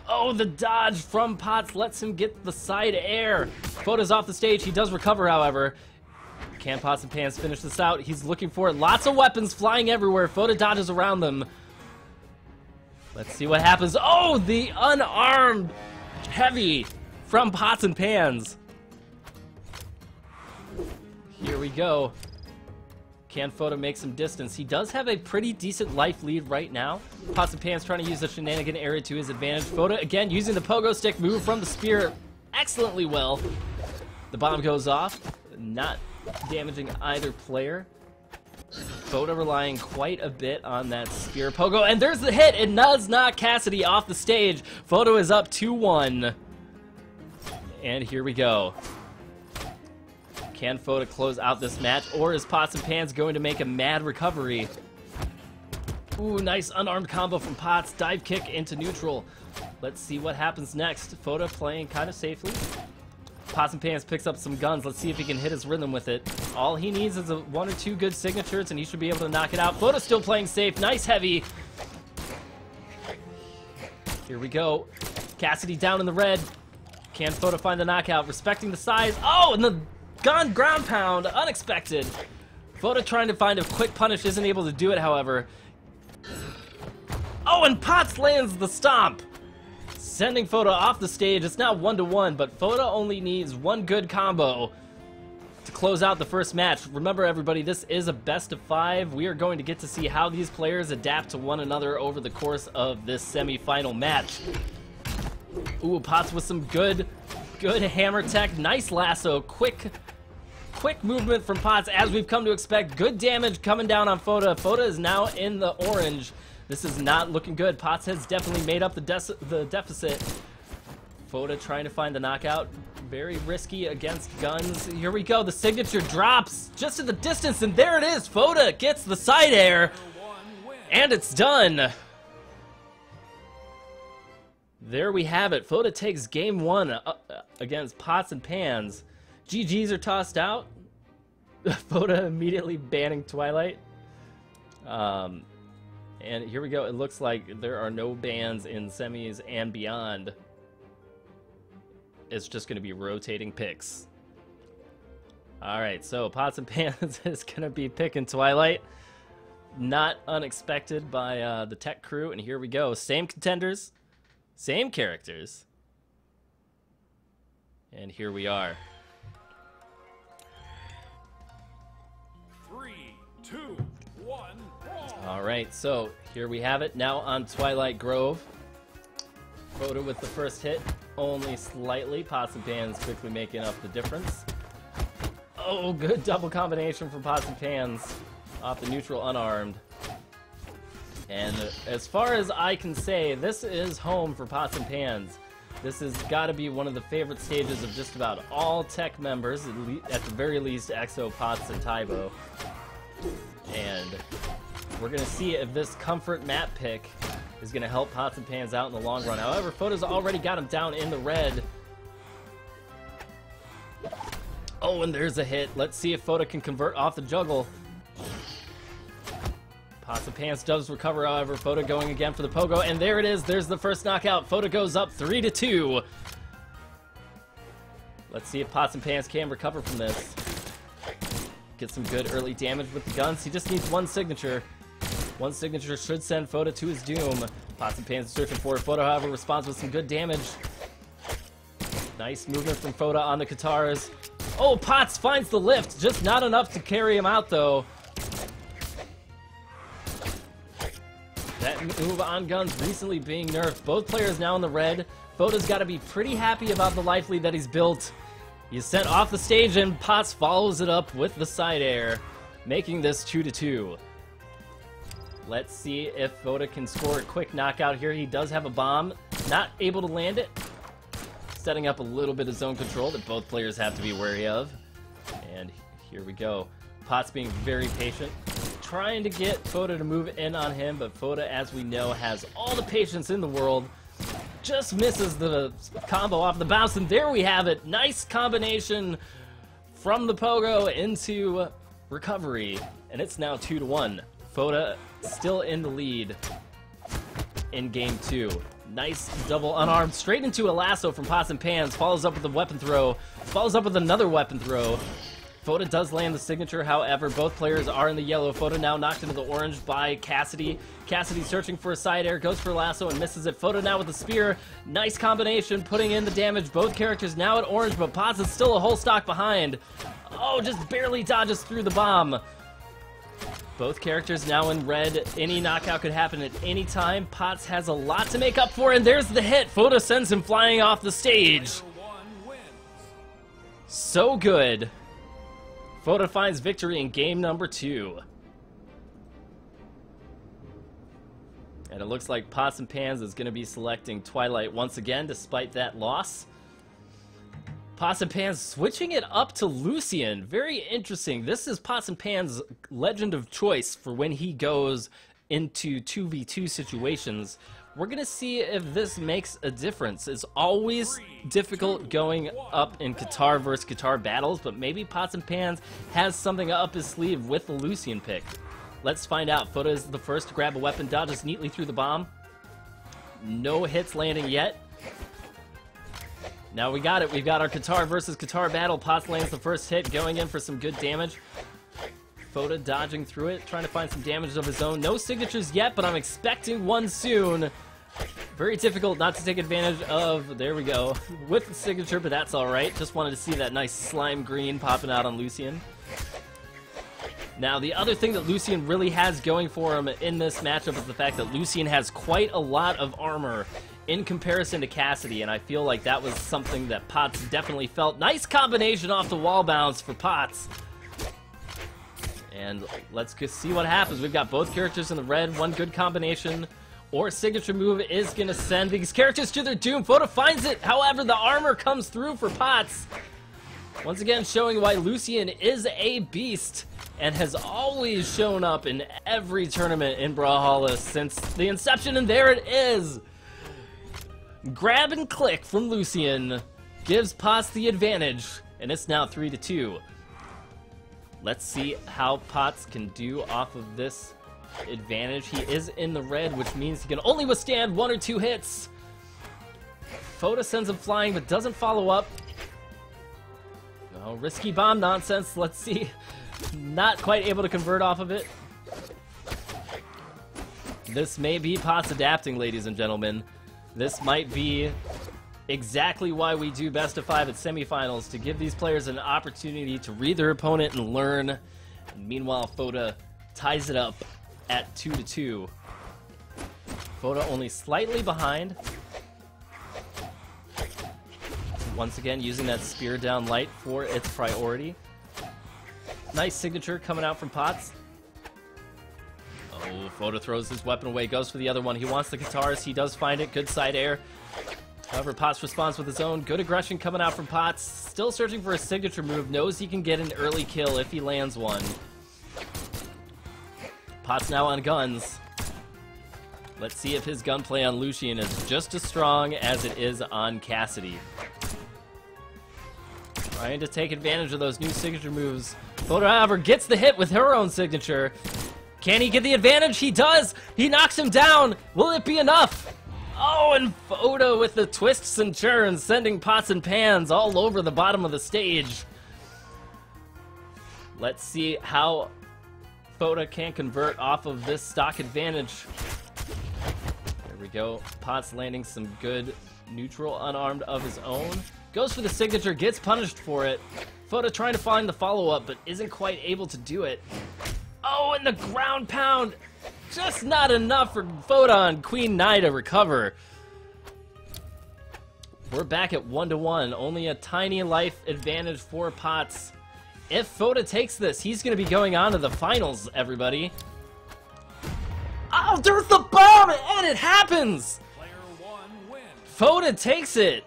Oh, the dodge from Pots lets him get the side air. Foda's off the stage. He does recover, however. Can Pots and Pans finish this out? He's looking for it. Lots of weapons flying everywhere. Foda dodges around them. Let's see what happens. Oh, the unarmed heavy from Pots and Pans. Here we go. Can Foda make some distance? He does have a pretty decent life lead right now. Pots and Pans trying to use the shenanigan area to his advantage. Foda, again, using the pogo stick move from the spear excellently well. The bomb goes off, not damaging either player. Foda relying quite a bit on that spear pogo, and there's the hit. It does knock Cassidy off the stage. Foda is up 2-1. And here we go. Can Foda close out this match, or is Pots and Pans going to make a mad recovery? Ooh, nice unarmed combo from Pots. Dive kick into neutral. Let's see what happens next. Foda playing kind of safely. Pots and Pans picks up some guns. Let's see if he can hit his rhythm with it. All he needs is one or two good signatures, and he should be able to knock it out. Foda still playing safe. Nice heavy. Here we go. Cassidy down in the red. Can Foda find the knockout? Respecting the size. Oh, and the gun ground pound. Unexpected. Foda trying to find a quick punish. Isn't able to do it, however. Oh, and Pots lands the stomp. Sending Foda off the stage. It's now 1-1, but Foda only needs one good combo to close out the first match. Remember, everybody, this is a best of 5. We are going to get to see how these players adapt to one another over the course of this semi-final match. Ooh, Pots with some good hammer tech. Nice lasso. Quick quick movement from Potts, as we've come to expect. Good damage coming down on Foda. Foda is now in the orange. This is not looking good. Potts has definitely made up the deficit. Foda trying to find the knockout. Very risky against guns. Here we go. The signature drops just in the distance, and there it is. Foda gets the side air, and it's done. There we have it. Foda takes game 1 against Pots and Pans. GGs are tossed out. Foda immediately banning Twilight. And here we go. It looks like there are no bans in semis and beyond. It's just going to be rotating picks. Alright, so Pots and Pans is going to be picking Twilight. Not unexpected by the tech crew. And here we go. Same contenders. Same characters. And here we are. 3, 2, 1, brawl. Alright, so here we have it. Now on Twilight Grove. Foda with the first hit. Only slightly. Pots and Pans quickly making up the difference. Oh, good double combination from Pots and Pans off the neutral unarmed. And as far as I can say, this is home for Pots and Pans. This has got to be one of the favorite stages of just about all tech members, at the very least Exo, Pots, and Tybo. And we're going to see if this comfort map pick is going to help Pots and Pans out in the long run. However, Foda's already got him down in the red. Oh, and there's a hit. Let's see if Foda can convert off the juggle. Pots and Pans does recover, however. Foda going again for the pogo, and there it is. There's the first knockout. Foda goes up 3-2. Let's see if Pots and Pans can recover from this. Get some good early damage with the guns. He just needs one signature. One signature should send Foda to his doom. Pots and Pans searching for it. Foda, however, responds with some good damage. Nice movement from Foda on the Katars. Oh, Pots finds the lift. Just not enough to carry him out, though. That move on guns recently being nerfed. Both players now in the red. Foda's got to be pretty happy about the life lead that he's built. He's sent off the stage, and Pots follows it up with the side air, making this 2-2. Let's see if Foda can score a quick knockout here. He does have a bomb. Not able to land it. Setting up a little bit of zone control that both players have to be wary of. And here we go. Pots being very patient. Trying to get Foda to move in on him, but Foda, as we know, has all the patience in the world. Just misses the combo off the bounce, and there we have it. Nice combination from the pogo into recovery, and it's now 2-1. Foda still in the lead in game 2. Nice double unarmed straight into a lasso from Pots and Pans. Follows up with a weapon throw. Follows up with another weapon throw. Foda does land the signature, however, both players are in the yellow. Foda now knocked into the orange by Cassidy. Cassidy searching for a side air, goes for lasso and misses it. Foda now with the spear. Nice combination, putting in the damage. Both characters now at orange, but Pots is still a whole stock behind. Oh, just barely dodges through the bomb. Both characters now in red. Any knockout could happen at any time. Pots has a lot to make up for, and there's the hit. Foda sends him flying off the stage. So good. Foda finds victory in game number 2. And it looks like Pots and Pans is going to be selecting Twilight once again, despite that loss. Pots and Pans switching it up to Lucian. Very interesting. This is Pots and Pans' legend of choice for when he goes into 2v2 situations. We're going to see if this makes a difference. It's always difficult going up in Qatar versus Qatar battles, but maybe Pots and Pans has something up his sleeve with the Lucian pick. Let's find out. Foda is the first to grab a weapon, dodges neatly through the bomb. No hits landing yet. Now we got it. We've got our Qatar versus Qatar battle. Pots lands the first hit, going in for some good damage. Foda dodging through it, trying to find some damage of his own. No signatures yet, but I'm expecting one soon. Very difficult not to take advantage of, there we go, with the signature, but that's alright. Just wanted to see that nice slime green popping out on Lucian. Now, the other thing that Lucian really has going for him in this matchup is the fact that Lucian has quite a lot of armor in comparison to Cassidy, and I feel like that was something that Potts definitely felt. Nice combination off the wall bounce for Potts. And let's see what happens. We've got both characters in the red. One good combination or signature move is going to send these characters to their doom. Foda finds it. However, the armor comes through for Potts. Once again, showing why Lucian is a beast and has always shown up in every tournament in Brawlhalla since the inception, and there it is! Grab and click from Lucian gives Potts the advantage, and it's now 3-2. Let's see how Potts can do off of this advantage. He is in the red, which means he can only withstand 1 or 2 hits. Foda sends him flying, but doesn't follow up. No, risky bomb nonsense. Let's see. Not quite able to convert off of it. This may be Potts adapting, ladies and gentlemen. This might be exactly why we do best of 5 at semifinals, to give these players an opportunity to read their opponent and learn. And meanwhile, Foda ties it up at 2-2. Foda only slightly behind. Once again, using that spear down light for its priority. Nice signature coming out from Potts. Oh, Foda throws his weapon away, goes for the other one. He wants the guitars, he does find it. Good side air. However, Potts responds with his own. Good aggression coming out from Potts. Still searching for a signature move. Knows he can get an early kill if he lands one. Potts now on guns. Let's see if his gunplay on Lucian is just as strong as it is on Cassidy. Trying to take advantage of those new signature moves. Foda, however, gets the hit with her own signature. Can he get the advantage? He does! He knocks him down! Will it be enough? Oh, and Foda with the twists and turns, sending pots and pans all over the bottom of the stage. Let's see how Foda can convert off of this stock advantage. There we go. Potts landing some good neutral unarmed of his own. Goes for the signature, gets punished for it. Foda trying to find the follow-up, but isn't quite able to do it. Oh, and the ground pound! Just not enough for Foda and Queen Nai to recover. We're back at 1-1. Only a tiny life advantage for Potts. If Foda takes this, he's going to be going on to the finals, everybody. Oh, there's the bomb! And it happens! Player 1 wins. Foda takes it!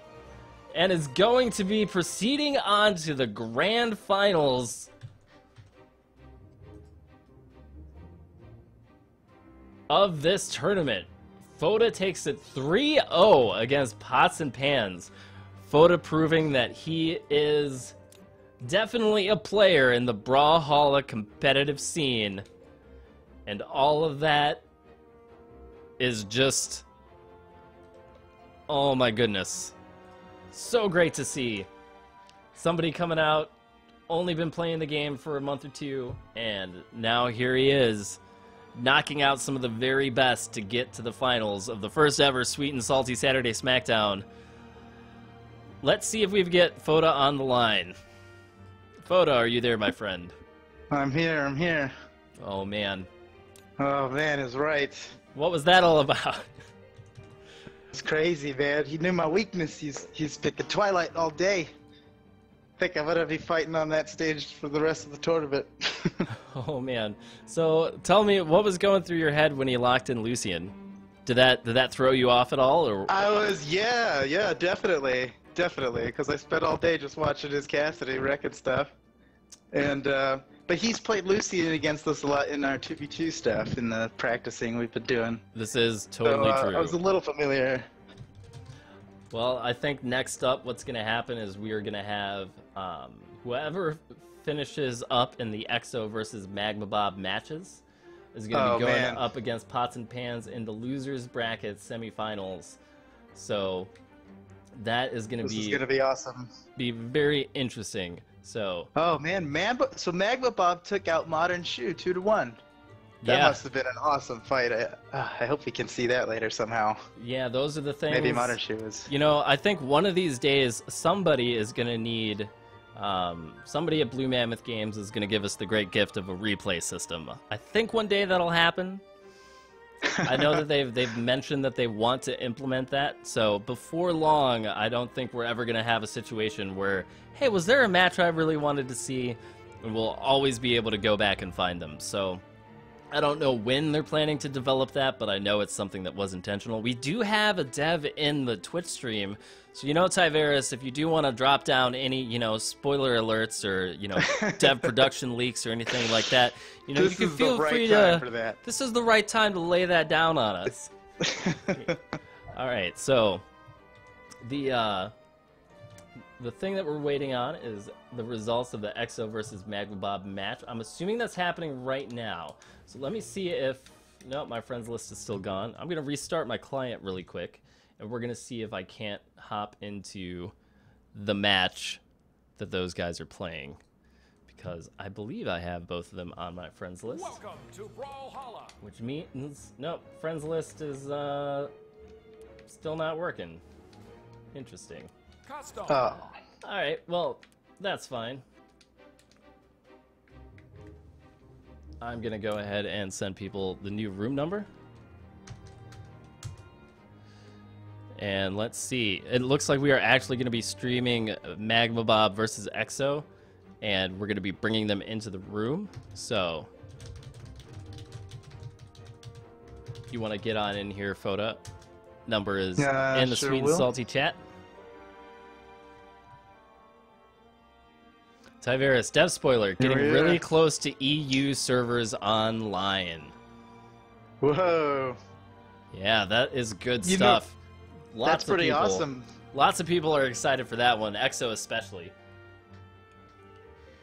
And is going to be proceeding on to the grand finals of this tournament. Foda takes it 3-0 against Pots and Pans. Foda proving that he is definitely a player in the Brawlhalla competitive scene. And all of that is just... oh my goodness. So great to see. Somebody coming out, only been playing the game for a month or two, and now here he is, knocking out some of the very best to get to the finals of the first ever Sweet and Salty Saturday Smackdown. Let's see if we get Foda on the line. Foda, are you there, my friend? I'm here, I'm here. Oh, man. Oh, man is right. What was that all about? It's crazy, man. He knew my weakness. He's picking Twilight all day. I think I'm gonna be fighting on that stage for the rest of the tournament. Oh, man. So, tell me, what was going through your head when he locked in Lucian? Did that throw you off at all? Or yeah, definitely, because I spent all day just watching his Cassidy wrecking stuff, and but he's played Lucian against us a lot in our 2v2 stuff in the practicing we've been doing. This is totally true. I was a little familiar. Well, I think next up what's going to happen is we are going to have whoever finishes up in the EXO versus Magma Bob matches is going to be going up against Pots and Pans in the losers bracket semifinals. So that is going to be... this is going to be awesome. Be very interesting. So... oh man, so Magma Bob took out Modern Shoe 2-1. That must have been an awesome fight. I hope we can see that later somehow. Yeah, those are the things. Maybe Modern Shoe is... you know, I think one of these days somebody is going to need... somebody at Blue Mammoth Games is going to give us the great gift of a replay system. I think one day that'll happen. I know that they've mentioned that they want to implement that. So before long, I don't think we're ever going to have a situation where, hey, was there a match I really wanted to see? And we'll always be able to go back and find them. So I don't know when they're planning to develop that, but I know it's something that was intentional. We do have a dev in the Twitch stream. So, Tyveris, if you do want to drop down any, spoiler alerts or, dev production leaks or anything like that, you can feel free to... For that. This is the right time to lay that down on us. All right, so the thing that we're waiting on is the results of the EXO versus Magma Bob match. I'm assuming that's happening right now. So let me see if... No, my friends list is still gone. I'm going to restart my client really quick, and we're going to see if I can't hop into the match that those guys are playing, because I believe I have both of them on my friends list. Welcome to Brawlhalla. Which means... Nope, friends list is still not working. Interesting. Custom. Alright, well, that's fine. I'm gonna go ahead and send people the new room number. And let's see. It looks like we are actually going to be streaming Magma Bob versus EXO. And we're going to be bringing them into the room. So, you want to get on in here, Foda? Number is in the sweet and salty chat. Tyveris, dev spoiler, getting really close to EU servers online. Whoa. Yeah, that is good stuff. That's pretty awesome. Lots of people are excited for that one, EXO especially.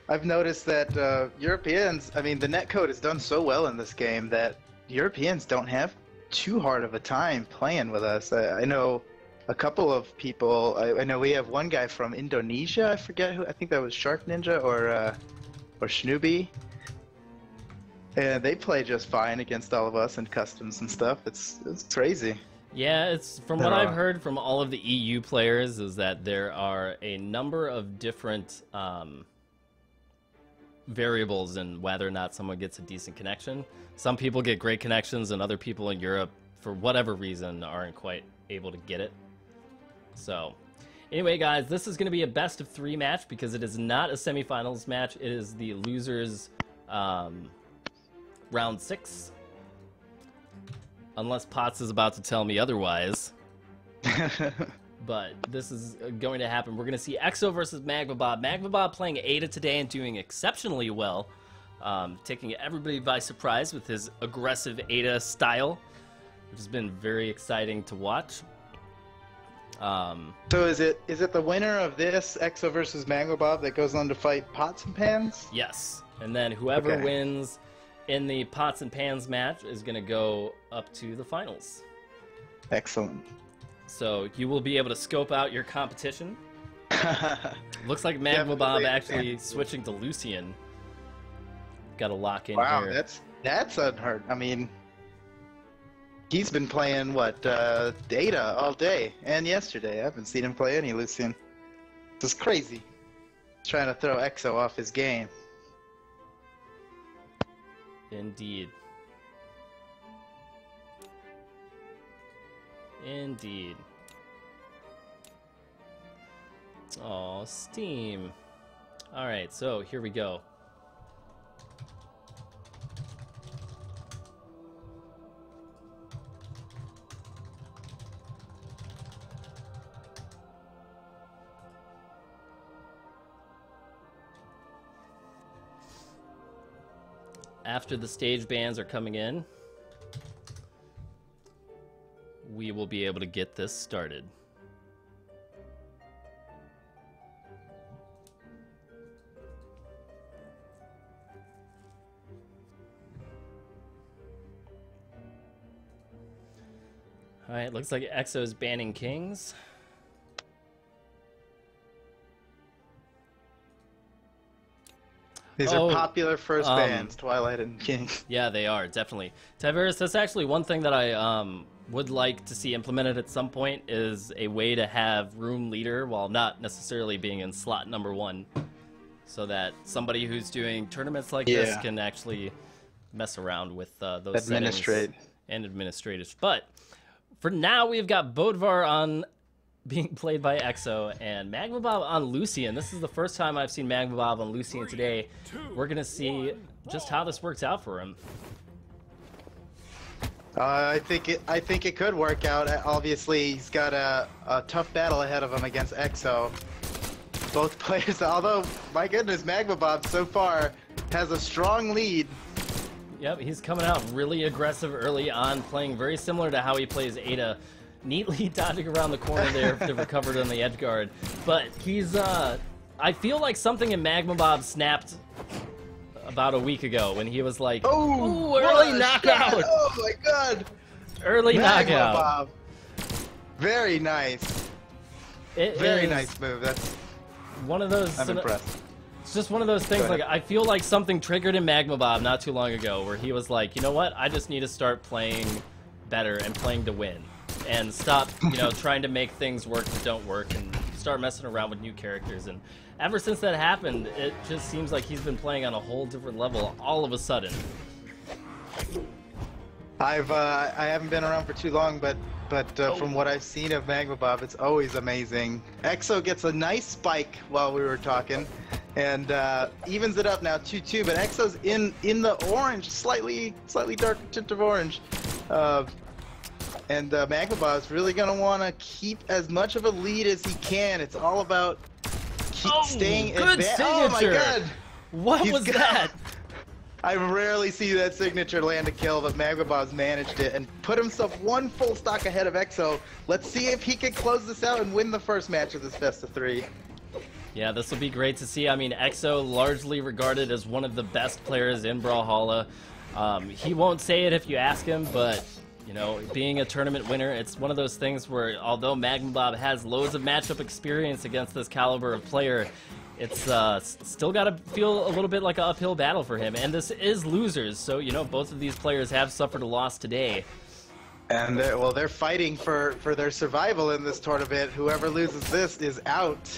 I've noticed that Europeans, the netcode has done so well in this game that Europeans don't have too hard of a time playing with us. I know a couple of people. I know we have one guy from Indonesia. I forget who. I think that was Shark Ninja or Schnooby. And they play just fine against all of us in customs and stuff. It's crazy. Yeah, it's from what I've heard from all of the EU players is that there are a number of different variables in whether or not someone gets a decent connection. Some people get great connections, and other people in Europe, for whatever reason, aren't quite able to get it. So, anyway, guys, this is going to be a best-of-3 match because it is not a semifinals match. It is the losers round 6. Unless Potts is about to tell me otherwise. But this is going to happen. We're going to see EXO versus Magma Bob. Magma Bob playing Ada today and doing exceptionally well. Taking everybody by surprise with his aggressive Ada style, which has been very exciting to watch. So is it the winner of this EXO versus Magma Bob that goes on to fight Pots and Pans? Yes. And then whoever wins in the Pots and Pans match is going to go up to the finals. Excellent. So you will be able to scope out your competition. Looks like Magma Bob actually switching to Lucian. Got to lock in here. Wow, that's unheard. He's been playing Data all day and yesterday. I haven't seen him play any Lucian. This is crazy. He's trying to throw EXO off his game. Indeed. Indeed. Oh, Steam. Alright, so here we go. After the stage bands are coming in, we will be able to get this started. Alright, looks like EXO's banning Kings. These are popular first bands, Twilight and King. Yeah, they are, definitely. Tyveris, that's actually one thing that I would like to see implemented at some point is a way to have room leader while not necessarily being in slot number 1. So that somebody who's doing tournaments like this can actually mess around with those Administrate. settings. and administrative. But for now, we've got Bodvar on being played by Exo and Magma Bob on Lucian. This is the first time I've seen Magma Bob on Lucian today. We're gonna see just how this works out for him. I think it could work out. Obviously, he's got a tough battle ahead of him against Exo. Both players, although, my goodness, Magma Bob so far has a strong lead. Yep, he's coming out really aggressive early on, playing very similar to how he plays Ada. Neatly dodging around the corner there to recover on the edge guard. But he's, I feel like something in Magma Bob snapped about a week ago when he was like, "Ooh, early knockout!" Shot. Oh my god! Early Magma knockout. Bob. Very nice. Very nice move. That's one of those. I'm impressed. It's just one of those things. Like I feel like something triggered in Magma Bob not too long ago, where he was like, "You know what? I just need to start playing better and playing to win." And stop, trying to make things work that don't work, and start messing around with new characters. And ever since that happened, it just seems like he's been playing on a whole different level all of a sudden. I haven't been around for too long, but from what I've seen of Magma Bob, it's always amazing. Exo gets a nice spike while we were talking, and evens it up now 2-2. But Exo's in the orange, slightly darker tint of orange. And Magma Bob is really going to want to keep as much of a lead as he can. It's all about staying advanced. Oh my god! What was that? I rarely see that signature land a kill, but Magma Bob's managed it and put himself one full stock ahead of Exo. Let's see if he can close this out and win the first match of this best of 3. Yeah, this will be great to see. I mean, Exo largely regarded as one of the best players in Brawlhalla. He won't say it if you ask him, but being a tournament winner, it's one of those things where although Magma Bob has loads of matchup experience against this caliber of player, it's still got to feel a little bit like an uphill battle for him. And this is losers, so both of these players have suffered a loss today. And they're fighting for their survival in this tournament. Whoever loses this is out.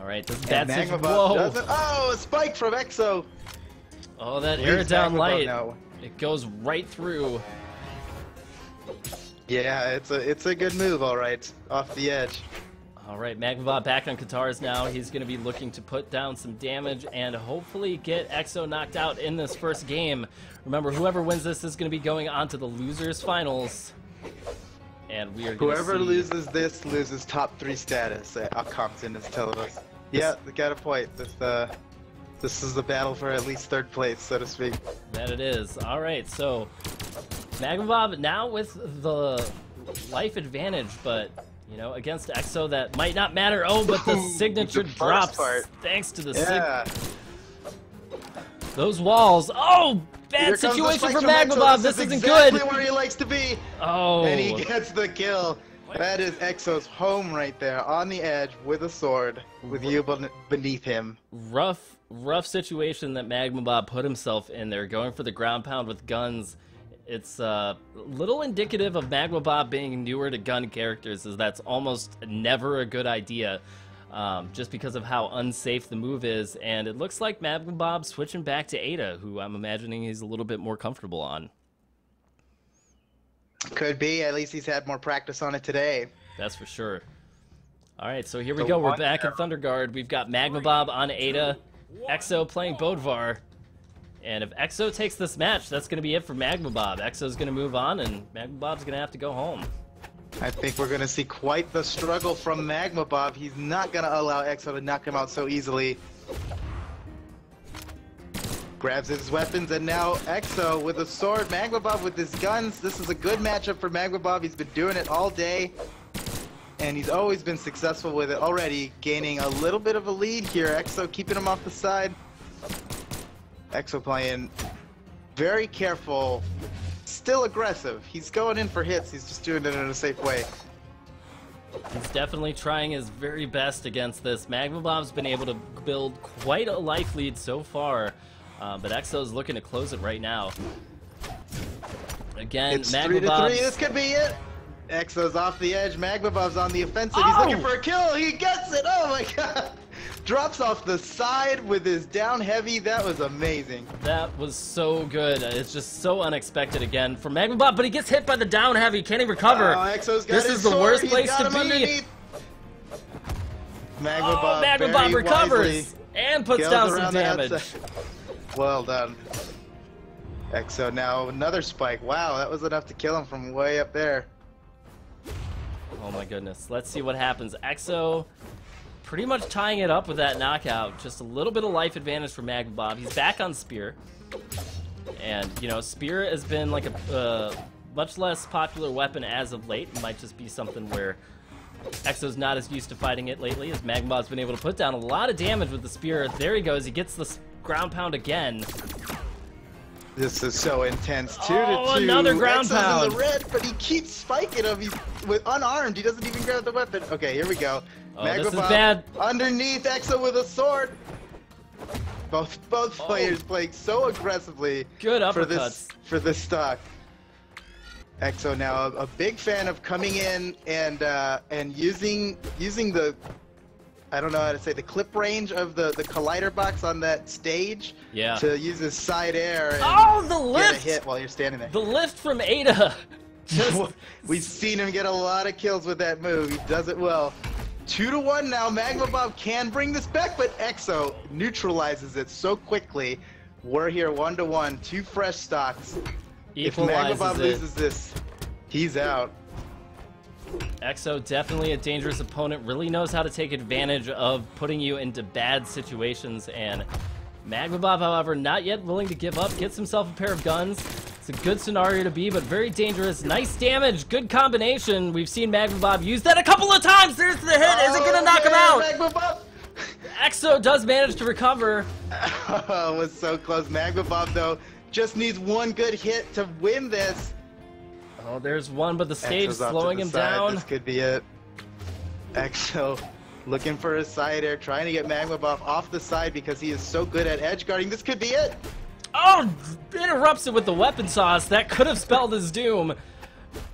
All right, this is bad. Magma Bob doesn't. Oh, a spike from Exo. Oh, that air down light. It goes right through. Yeah, it's a good move, all right, off the edge. All right, Magma Bob back on Katars now. He's going to be looking to put down some damage and hopefully get Exo knocked out in this first game. Remember, whoever wins this is going to be going on to the losers finals. And we are going Whoever loses this loses top 3 status. Compton is telling us. Yeah, they got a point. This is the battle for at least 3rd place, so to speak. That it is. All right, so Magma Bob now with the life advantage, but against Exo that might not matter. Oh, but the signature drops thanks to the those walls. Oh, bad situation for Magma Bob. This isn't good. Exactly where he likes to be. Oh, and he gets the kill. That is Exo's home right there, on the edge with a sword, with you beneath him. Rough situation that Magma Bob put himself in there, going for the ground pound with guns. It's a little indicative of Magma Bob being newer to gun characters, as that's almost never a good idea, just because of how unsafe the move is. And it looks like Magma Bob's switching back to Ada, who I'm imagining he's a little bit more comfortable on. Could be. At least he's had more practice on it today. That's for sure. All right, so here we go. We're back in Thunderguard. We've got Magma Bob on Ada, Exo playing Bodvar. And if Exo takes this match, that's going to be it for Magma Bob. Exo's going to move on, and Magma Bob's going to have to go home. I think we're going to see quite the struggle from Magma Bob. He's not going to allow Exo to knock him out so easily. Grabs his weapons, and now Exo with a sword, Magma Bob with his guns. This is a good matchup for Magma Bob. He's been doing it all day, and he's always been successful with it already, gaining a little bit of a lead here. Exo keeping him off the side. Exo playing very careful, still aggressive. He's going in for hits, he's just doing it in a safe way. He's definitely trying his very best against this. Magma Bob's been able to build quite a life lead so far, but Exo's looking to close it right now. Again, it's Magma 3-3, Bob's... this could be it! Exo's off the edge, Magma Bob's on the offensive, he's looking for a kill, he gets it! Oh my god! drops off the side with his down heavy. That was amazing. That was so good. It's just so unexpected again from Magma Bob, but he gets hit by the down heavy. Can't he recover? Oh, Exo's got This his is the sword. worst He's place got to him be. underneath. Magma Oh, Bob, Magma very Bob recovers wisely and puts goes down some around the damage. outside. Well done. Exo now another spike. Wow, that was enough to kill him from way up there. Oh my goodness. Let's see what happens. Exo pretty much tying it up with that knockout. Just a little bit of life advantage for Magma Bob. He's back on Spear. And, you know, Spear has been like a much less popular weapon as of late. It might just be something where Exo's not as used to fighting it lately, as Magma Bob's been able to put down a lot of damage with the Spear. There he goes. He gets the ground pound again. This is so intense. 2 Oh, to 2. another ground Exo's pound. in the red, but he keeps spiking him. He's unarmed. He doesn't even grab the weapon. Okay, here we go. Oh, Magma this is Bob bad. underneath Exo with a sword. Both players playing so aggressively Good for uppercuts. this stock. Exo now a big fan of coming in and using the, I don't know how to say, the clip range of the collider box on that stage. Yeah. To use his side air and Oh, the get a lift! hit while you're standing there. The lift from Ada. Just We've seen him get a lot of kills with that move. He does it well. 2 to 1 now. Magma Bob can bring this back, but Exo neutralizes it so quickly. We're here 1 to 1. 2 fresh stocks. If Magma Bob equalizes it. loses this, he's out. Exo definitely a dangerous opponent. Really knows how to take advantage of putting you into bad situations. And Magma Bob, however, not yet willing to give up. Gets himself a pair of guns. It's a good scenario to be, but very dangerous. Nice damage. Good combination. We've seen Magma Bob use that a couple of times. There's the hit. Is it going to knock him out? Magma Bob! Exo does manage to recover. Oh, it was so close. Magma Bob, though, just needs one good hit to win this. Oh, there's one, but the stage Exo's off to slowing the him side. down. This could be it. Exo looking for his side air, trying to get Magma Bob off the side because he is so good at edge guarding. This could be it. Oh, interrupts it with the weapon sauce. That could have spelled his doom.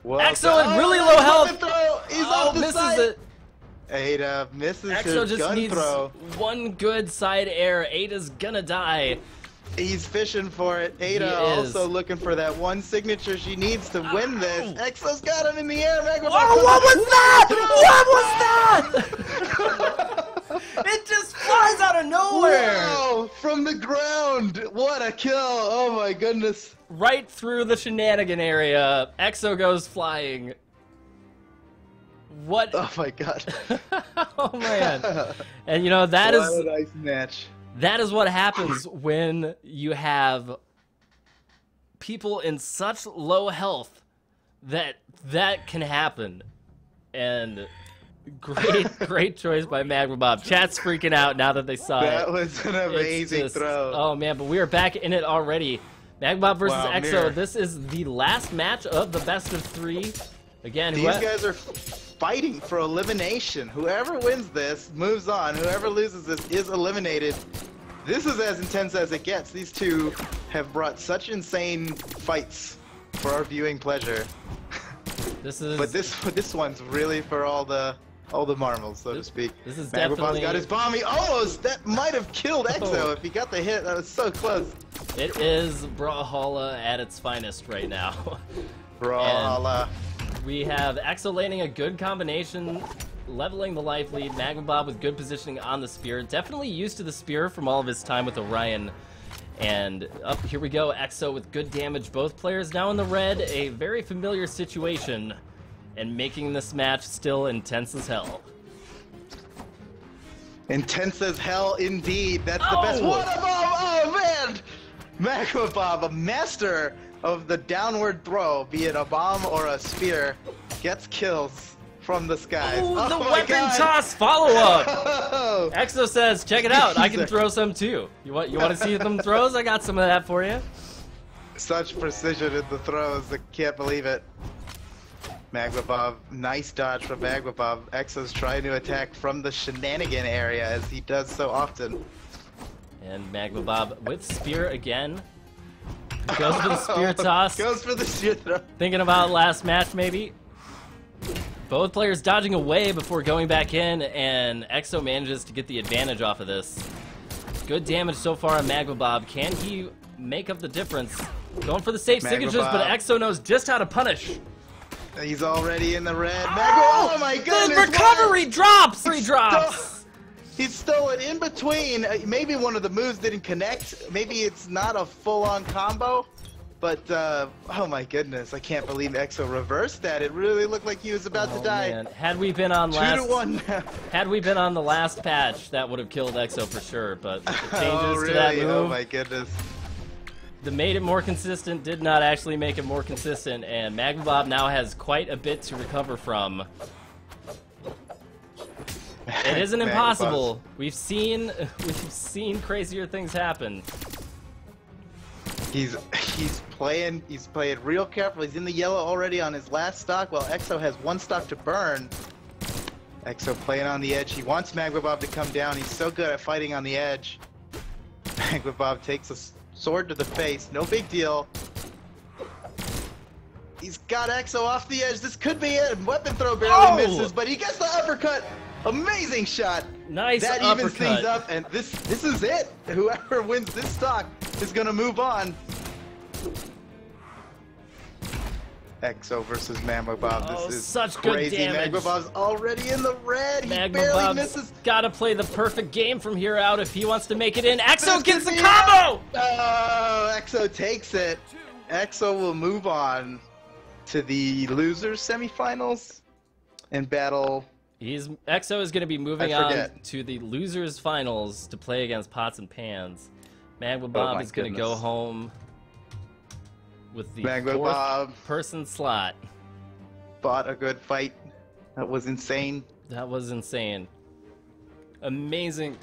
Well Exo done. at really Oh, low nice health. weapon throw. He's off the misses side. it. Ada misses Exo his just gun needs throw. one good side air. Ada's gonna die. He's fishing for it. Ada He is. also looking for that one signature she needs to win this. Exo's got him in the air. Magma Bob Oh, what was that? What? What was that? It just flies out of nowhere. Wow, from the ground. What a kill. Oh my goodness. Right through the shenanigan area. Exo goes flying. What? Oh my god. Oh man. And you know, that What is a nice match. that is what happens when you have people in such low health that can happen. And great choice by Magma Bob. Chat's freaking out now that they saw That it. was an It's amazing just- throw. Oh man, but we are back in it already. Magma Bob versus Wow, Exo. mirror. This is the last match of the best of 3. Again, These guys are fighting for elimination. Whoever wins this moves on. Whoever loses this is eliminated. This is as intense as it gets. These two have brought such insane fights for our viewing pleasure. this is But this one's really for all the marbles, so to speak. this is Magma Bob's definitely- got his bomb. He almost, that might have killed Exo Oh. if he got the hit. That was so close. It is Brawlhalla at its finest right now. Brawlhalla. We have Exo landing a good combination, leveling the life lead. Magma Bob with good positioning on the spear. Definitely used to the spear from all of his time with Orion. And up here we go. Exo with good damage. Both players now in the red. A very familiar situation. And making this match still intense as hell. Intense as hell indeed. That's the best. Oh! What a bomb! Oh man! Magma Bob, a master of the downward throw, be it a bomb or a spear, gets kills from the skies. Oh, the my weapon God. toss follow-up! Oh. Exo says, check it out, I can Jesus. throw some too. You want to see them throws? I got some of that for you. Such precision in the throws, I can't believe it. Magma Bob, nice dodge from Magma Bob. Exo's trying to attack from the shenanigan area as he does so often. And Magma Bob with spear again. Goes for the spear toss. Goes for the spear throw. Thinking about last match maybe. Both players dodging away before going back in, and Exo manages to get the advantage off of this. Good damage so far on Magma Bob. Can he make up the difference? Going for the safe Magma signatures, Bob. but Exo knows just how to punish. He's already in the red. Magma, oh my goodness! The recovery what? drops! Three drops! He stole it in between. Maybe one of the moves didn't connect. Maybe it's not a full-on combo. But, oh my goodness, I can't believe Exo reversed that. It really looked like he was about to die. Man. Had we been on 2-1 now. Had we been on the last patch, that would have killed Exo for sure, but the changes Oh, really? to that move, Oh my goodness. that made it more consistent, did not actually make it more consistent, and Magma Bob now has quite a bit to recover from. It isn't Magma impossible. Bob's- We've seen crazier things happen. He's playing real careful. He's in the yellow already on his last stock, while Exo has one stock to burn. Exo playing on the edge. He wants Magma Bob to come down. He's so good at fighting on the edge. Magma Bob takes a sword to the face. No big deal. He's got Exo off the edge. This could be it. Weapon throw barely misses, but he gets the uppercut. Amazing shot. Nice That uppercut. evens things up, and this is it. Whoever wins this stock is gonna move on. Exo versus Magma Bob. Oh, This is such good crazy. damage. Magma Bob's already in the red. He Magma barely Bob's misses. gotta play the perfect game from here out if he wants to make it in. Exo This gets the could be combo! it. Oh, Exo takes it. Exo will move on to the losers semifinals and battle. Exo is going to be moving I on forget. to the losers finals to play against Pots and Pans. Magma Bob my is going to go goodness. home with the Magma fourth Bob person slot. fought a good fight. That was insane. That was insane. Amazing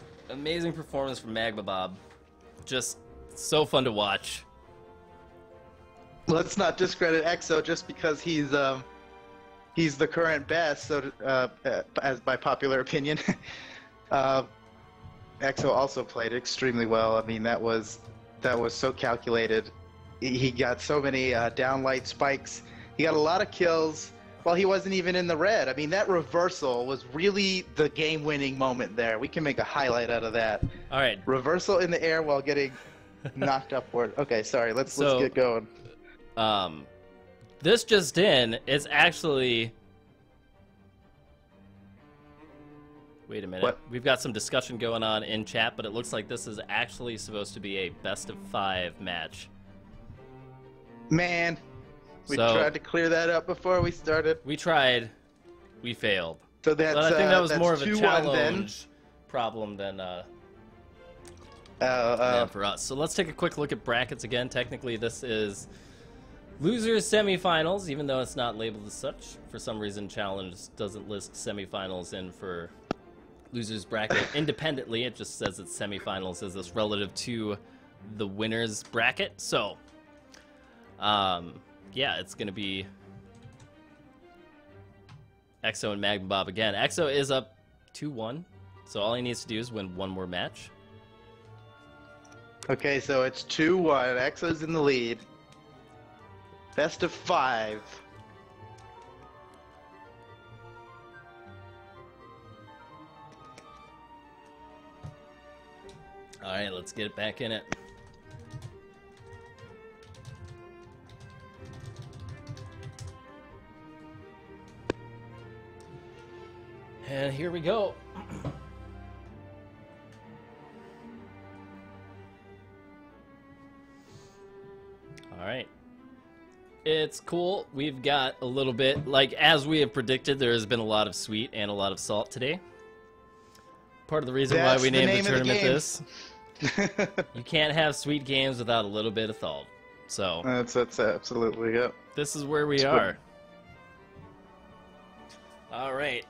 performance from Magma Bob. Just so fun to watch. Let's not discredit Exo just because he's the current best. So, as by popular opinion, Exo also played extremely well. I mean, that was so calculated. He got so many downlight spikes. He got a lot of kills while he wasn't even in the red. I mean, that reversal was really the game-winning moment there. We can make a highlight out of that. All right. Reversal in the air while getting knocked upward. Okay, sorry. Let's get going. This just in is actually... Wait a minute. What? We've got some discussion going on in chat, but it looks like this is actually supposed to be a best-of-5 match. Man, we So- tried to clear that up before we started. We tried. We failed. So that's But I think that was that's more of a 2-1 challenge problem than for us. So let's take a quick look at brackets again. Technically, this is losers semifinals, even though it's not labeled as such. For some reason, challenge doesn't list semifinals in for losers bracket independently. It just says it's semifinals as this relative to the winners bracket. So, yeah, it's going to be Exo and Magma Bob again. Exo is up 2-1, so all he needs to do is win one more match. Okay, so it's 2-1. Exo's in the lead. Best of 5. All right, let's get it back in it. And here we go. All right. It's cool. We've got a little bit, like, as we have predicted, there has been a lot of sweet and a lot of salt today. Part of the reason That's why we the named the name of the tournament game. this. You can't have sweet games without a little bit of salt. So, That's absolutely it. this is where we It's are. All right.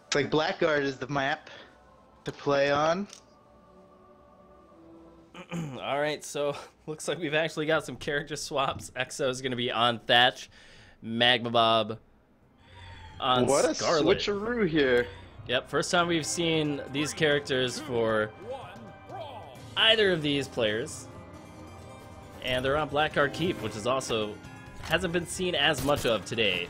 It's like Blackguard is the map to play on. All right, so looks like we've actually got some character swaps. Exo is going to be on Thatch, Magma Bob on What a Scarlet. switcheroo here. Yep, first time we've seen these characters for either of these players. And they're on Blackguard Keep, which is also hasn't been seen as much of today.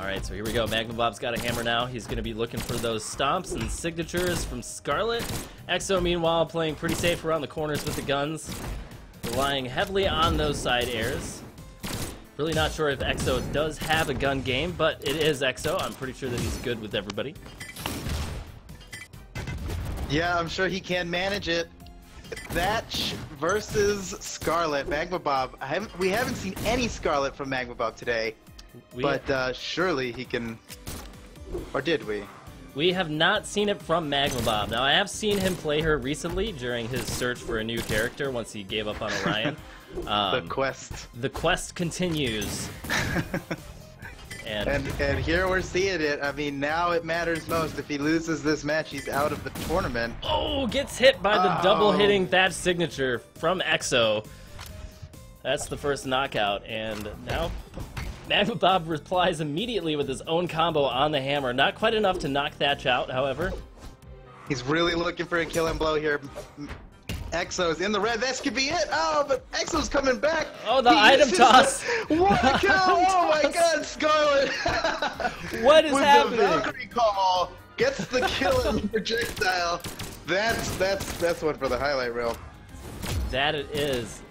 Alright, so here we go. Magma Bob's got a hammer now. He's going to be looking for those stomps and signatures from Scarlet. Exo, meanwhile, playing pretty safe around the corners with the guns, relying heavily on those side airs. Really not sure if Exo does have a gun game, but it is Exo. I'm pretty sure that he's good with everybody. Yeah, I'm sure he can manage it. Thatch versus Scarlet. Magma Bob. We haven't seen any Scarlet from Magma Bob today. But surely he can... Or did we? We have not seen it from Magma Bob. Now, I have seen him play her recently during his search for a new character once he gave up on Orion. The quest. The quest continues. And here we're seeing it. I mean, now it matters most. If he loses this match, he's out of the tournament. Oh, gets hit by the double-hitting Thatch signature from Exo. That's the first knockout, and now Magma Bob replies immediately with his own combo on the hammer. Not quite enough to knock Thatch out, however. He's really looking for a killing blow here. Exo's in the red. This could be it. Oh, but Exo's coming back. Oh, the item toss. What a kill. Oh, my God, Scarlet. What is happening? The Valkyrie call gets the kill in the projectile. That's one for the highlight reel. That it is.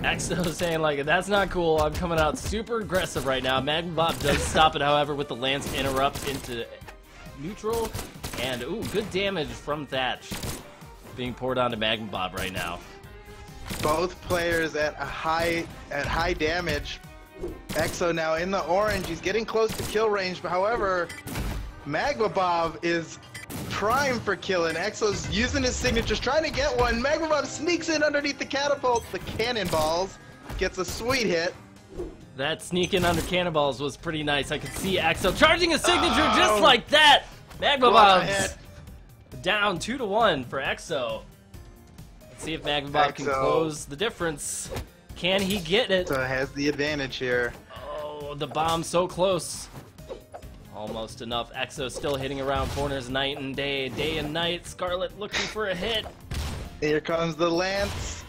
Exo saying, like, that's not cool. I'm coming out super aggressive right now. Magma Bob does stop it, however, with the Lance interrupt into neutral. And, ooh, good damage from Thatch being poured onto Magma Bob right now. Both players at high damage. Exo now in the orange. He's getting close to kill range. But however, Magma Bob is prime for killing. Exo's using his signatures, trying to get one. Magma Bob sneaks in underneath the catapult, the cannonballs, gets a sweet hit. That sneak in under cannonballs was pretty nice. I could see Exo charging a signature just like that. Magma Bob's down 2-1 for Exo. Let's see if Magma Bob can close the difference. Can he get it? So has the advantage here. Oh, the bomb so close. Almost enough. Exo still hitting around corners night and day and night. Scarlet looking for a hit. Here comes the Lance.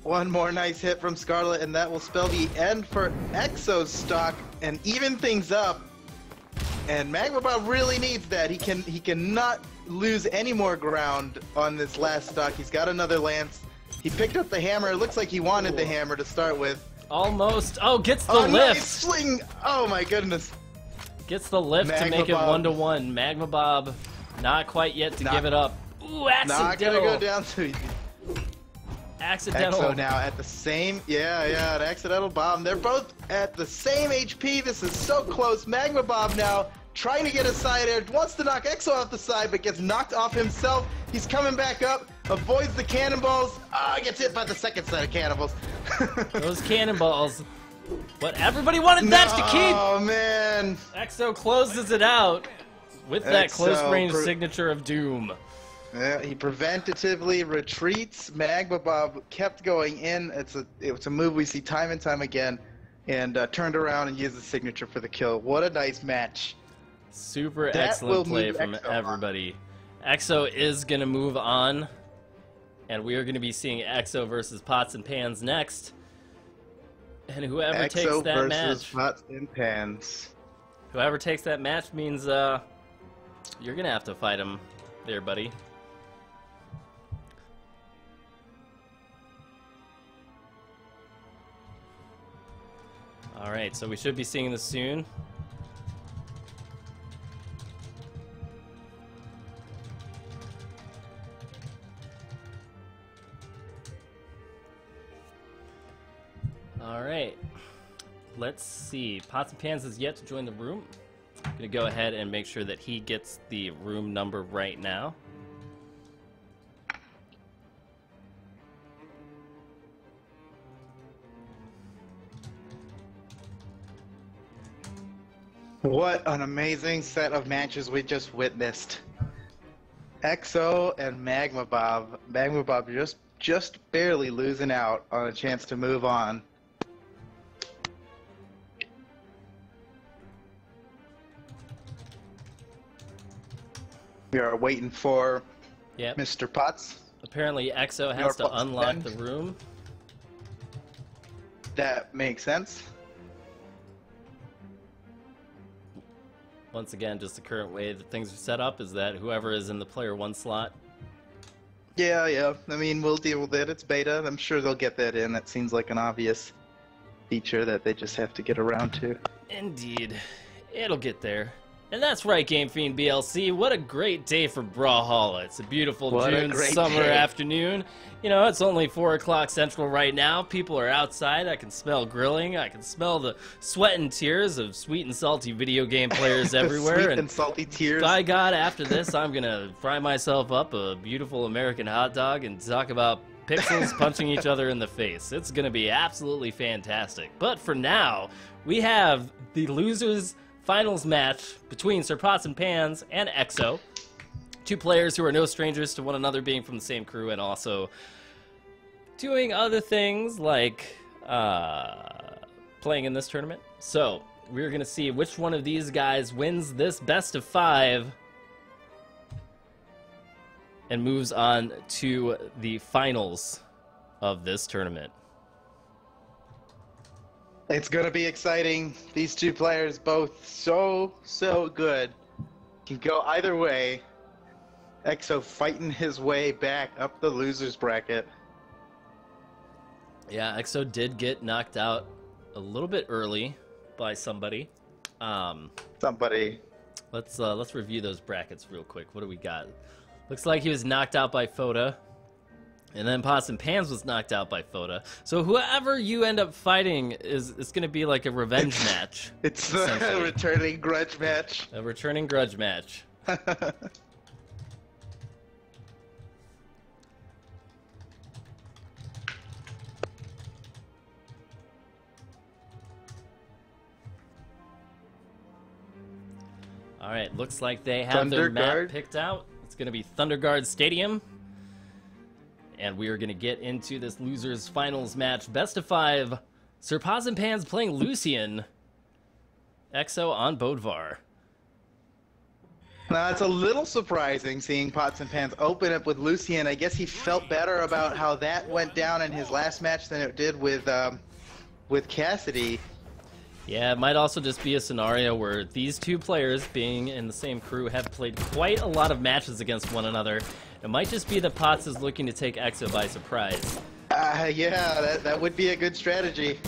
One more nice hit from Scarlet, and that will spell the end for Exo's stock and even things up. And Magma Bob really needs that. He cannot lose any more ground on this last stock. He's got another Lance. He picked up the hammer. It looks like he wanted the hammer to start with. Almost. Oh, gets the lift. Nice swing. Oh my goodness. Gets the lift to make it 1-1. Magma Bob not quite yet to give it up. Ooh, accidental. Not gonna go down to accidental. Exo now at the same, an accidental bomb. They're both at the same HP. This is so close. Magma Bob now trying to get a side air, wants to knock Exo off the side, but gets knocked off himself. He's coming back up, avoids the cannonballs. Gets hit by the second set of cannonballs. Those cannonballs. What everybody wanted Thatch to keep. Oh man. Exo closes it out with that close-range signature of doom. Yeah, he preventatively retreats. Magma Bob kept going in. It's a move we see time and time again, and turned around and used the signature for the kill. What a nice match. Super excellent play from everybody. Exo is going to move on, and we are going to be seeing Exo versus Pots and Pans next. And whoever takes that match, Pots and Pans. Whoever takes that match means you're going to have to fight him there, buddy. All right, so we should be seeing this soon. All right, let's see. Pots and Pans is yet to join the room. I'm gonna go ahead and make sure that he gets the room number right now. What an amazing set of matches we just witnessed. Exo and Magma Bob. Magma Bob just barely losing out on a chance to move on. We are waiting for Mr. Potts. Apparently Exo has to unlock the room. That makes sense. once again, just the current way that things are set up is that whoever is in the player 1 slot. Yeah. I mean, we'll deal with it. It's beta. I'm sure they'll get that in. That seems like an obvious feature that they just have to get around to. Indeed. It'll get there. And that's right, Game Fiend BLC. What a great day for Brawlhalla. It's a beautiful June summer afternoon. You know, it's only 4 o'clock Central right now. People are outside. I can smell grilling. I can smell the sweat and tears of sweet and salty video game players everywhere. Sweet and salty tears. By God, after this, I'm going to fry myself up a beautiful American hot dog and talk about pixels punching each other in the face. It's going to be absolutely fantastic. But for now, we have the losers finals match between Sir Pots and Pans and EXO. 2 players who are no strangers to one another, being from the same crew and also doing other things like playing in this tournament. So we're going to see which one of these guys wins this best of 5 and moves on to the finals of this tournament. It's going to be exciting. These 2 players both so good. Can go either way. EXO fighting his way back up the losers bracket. Yeah, EXO did get knocked out a little bit early by somebody. Let's review those brackets real quick. What do we got? Looks like he was knocked out by Foda. And then Pots and Pans was knocked out by Foda. So whoever you end up fighting it's going to be like a revenge match. It's a returning grudge match. A returning grudge match. All right, looks like they have their map picked out. It's going to be Thunderguard Stadium. And we are going to get into this losers finals match. Best of 5. Sir Pots and Pans playing Lucian. EXO on Bodvar. Now, it's a little surprising seeing Pots and Pans open up with Lucian. I guess he felt better about how that went down in his last match than it did with Cassidy. Yeah, it might also just be a scenario where these 2 players, being in the same crew, have played quite a lot of matches against one another. It might just be that Pots is looking to take EXO by surprise. Yeah, that would be a good strategy.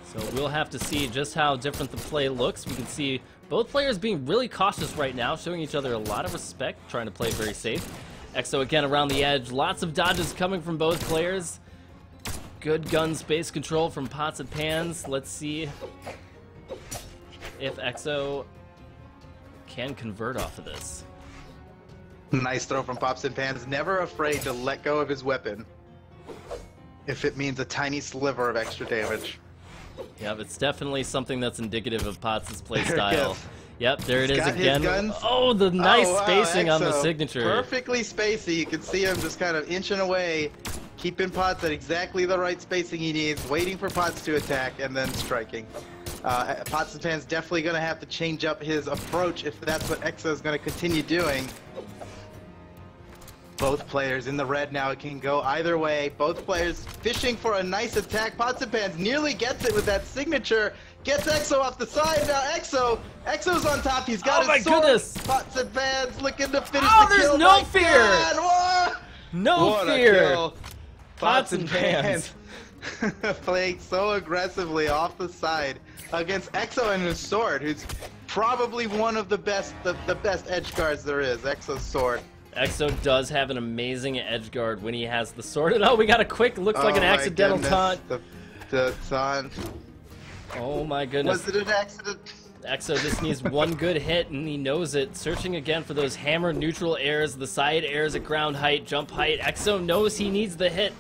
So we'll have to see just how different the play looks. We can see both players being really cautious right now, showing each other a lot of respect, trying to play very safe. EXO again around the edge. Lots of dodges coming from both players. Good gun space control from Pots and Pans. Let's see if EXO can convert off of this. Nice throw from Pots and Pans. Never afraid to let go of his weapon if it means a tiny sliver of extra damage. Yeah, it's definitely something that's indicative of Pots' play style. Yep, there it is again. Oh, the nice spacing on the signature. Perfectly spacey. You can see him just kind of inching away, keeping Pots at exactly the right spacing he needs, waiting for Pots to attack, and then striking. Pots and Pans definitely going to have to change up his approach if that's what EXO is going to continue doing. Both players in the red now. It can go either way. Both players fishing for a nice attack. Pots and Pans nearly gets it with that signature. Gets EXO off the side. Now EXO's on top. He's got his sword. Goodness. Pots and Pans looking to finish the kill. There's no fear. No fear. Pots and Pans playing so aggressively off the side against EXO and his sword, who's probably one of the best edge guards there is. EXO's sword. EXO does have an amazing edge guard when he has the sword. And we got a quick, looks like an accidental taunt. The taunt. Oh my goodness. Was it an accident? EXO just needs one good hit, and he knows it. Searching again for those hammer neutral airs, the side airs at ground height, jump height. EXO knows he needs the hit.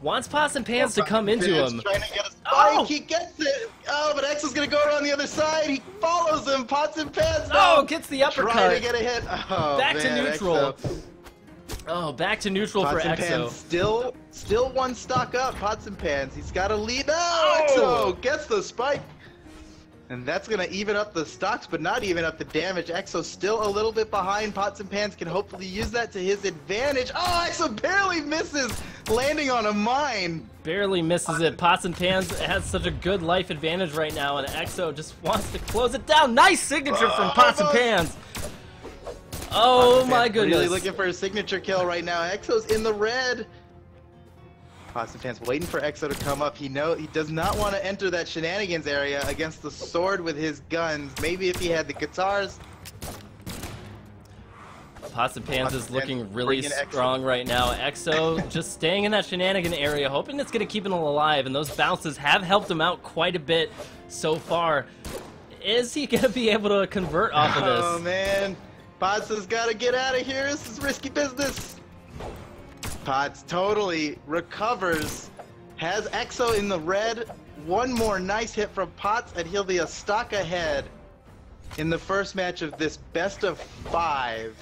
Wants Pots and Pans to come into him. Trying to get a spike. He gets it. Oh, but EXO's gonna go around the other side. He follows him. Pots and Pans. Oh, gets the uppercut. Trying to get a hit. Oh, back man, to neutral. EXO. Oh, back to neutral Pots for and EXO. Pans still one stock up. Pots and Pans. He's got a lead. No, Oh! EXO gets the spike. And that's going to even up the stocks, but not even up the damage. EXO's still a little bit behind. Pots and Pans can hopefully use that to his advantage. Oh, EXO barely misses landing on a mine. Barely misses it. Pots and Pans has such a good life advantage right now, and EXO just wants to close it down. Nice signature from Pots and Pans. Oh my goodness. Really looking for a signature kill right now. EXO's in the red. Pots and Pans waiting for EXO to come up. He does not want to enter that shenanigans area against the sword with his guns. Maybe if he had the guitars. Pots and Pans is looking really strong right now. EXO just staying in that shenanigan area, hoping it's going to keep him alive, and those bounces have helped him out quite a bit so far. Is he going to be able to convert off of this? Oh, man. Pots has got to get out of here. This is risky business. Pots totally recovers. Has EXO in the red. One more nice hit from Pots, and he'll be a stock ahead in the first match of this best of 5.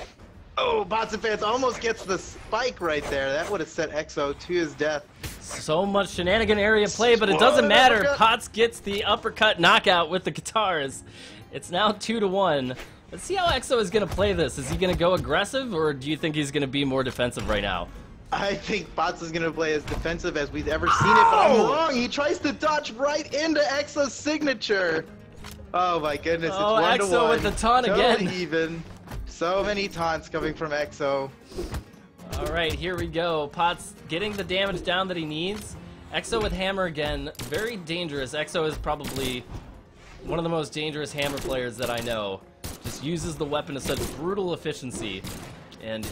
Oh, Pots and Pans almost gets the spike right there. That would have sent EXO to his death. So much shenanigan area play, but it doesn't matter. Pots gets the uppercut knockout with the guitars. It's now 2-1. Let's see how EXO is going to play this. Is he going to go aggressive, or do you think he's going to be more defensive right now? I think Pots is going to play as defensive as we've ever seen it, but I'm wrong. He tries to dodge right into EXO's signature. Oh my goodness, it's 1-1. EXO with the taunt again. Totally even. So many taunts coming from EXO. All right, here we go. Pots getting the damage down that he needs. EXO with hammer again, very dangerous. EXO is probably one of the most dangerous hammer players that I know. Just uses the weapon to such brutal efficiency. And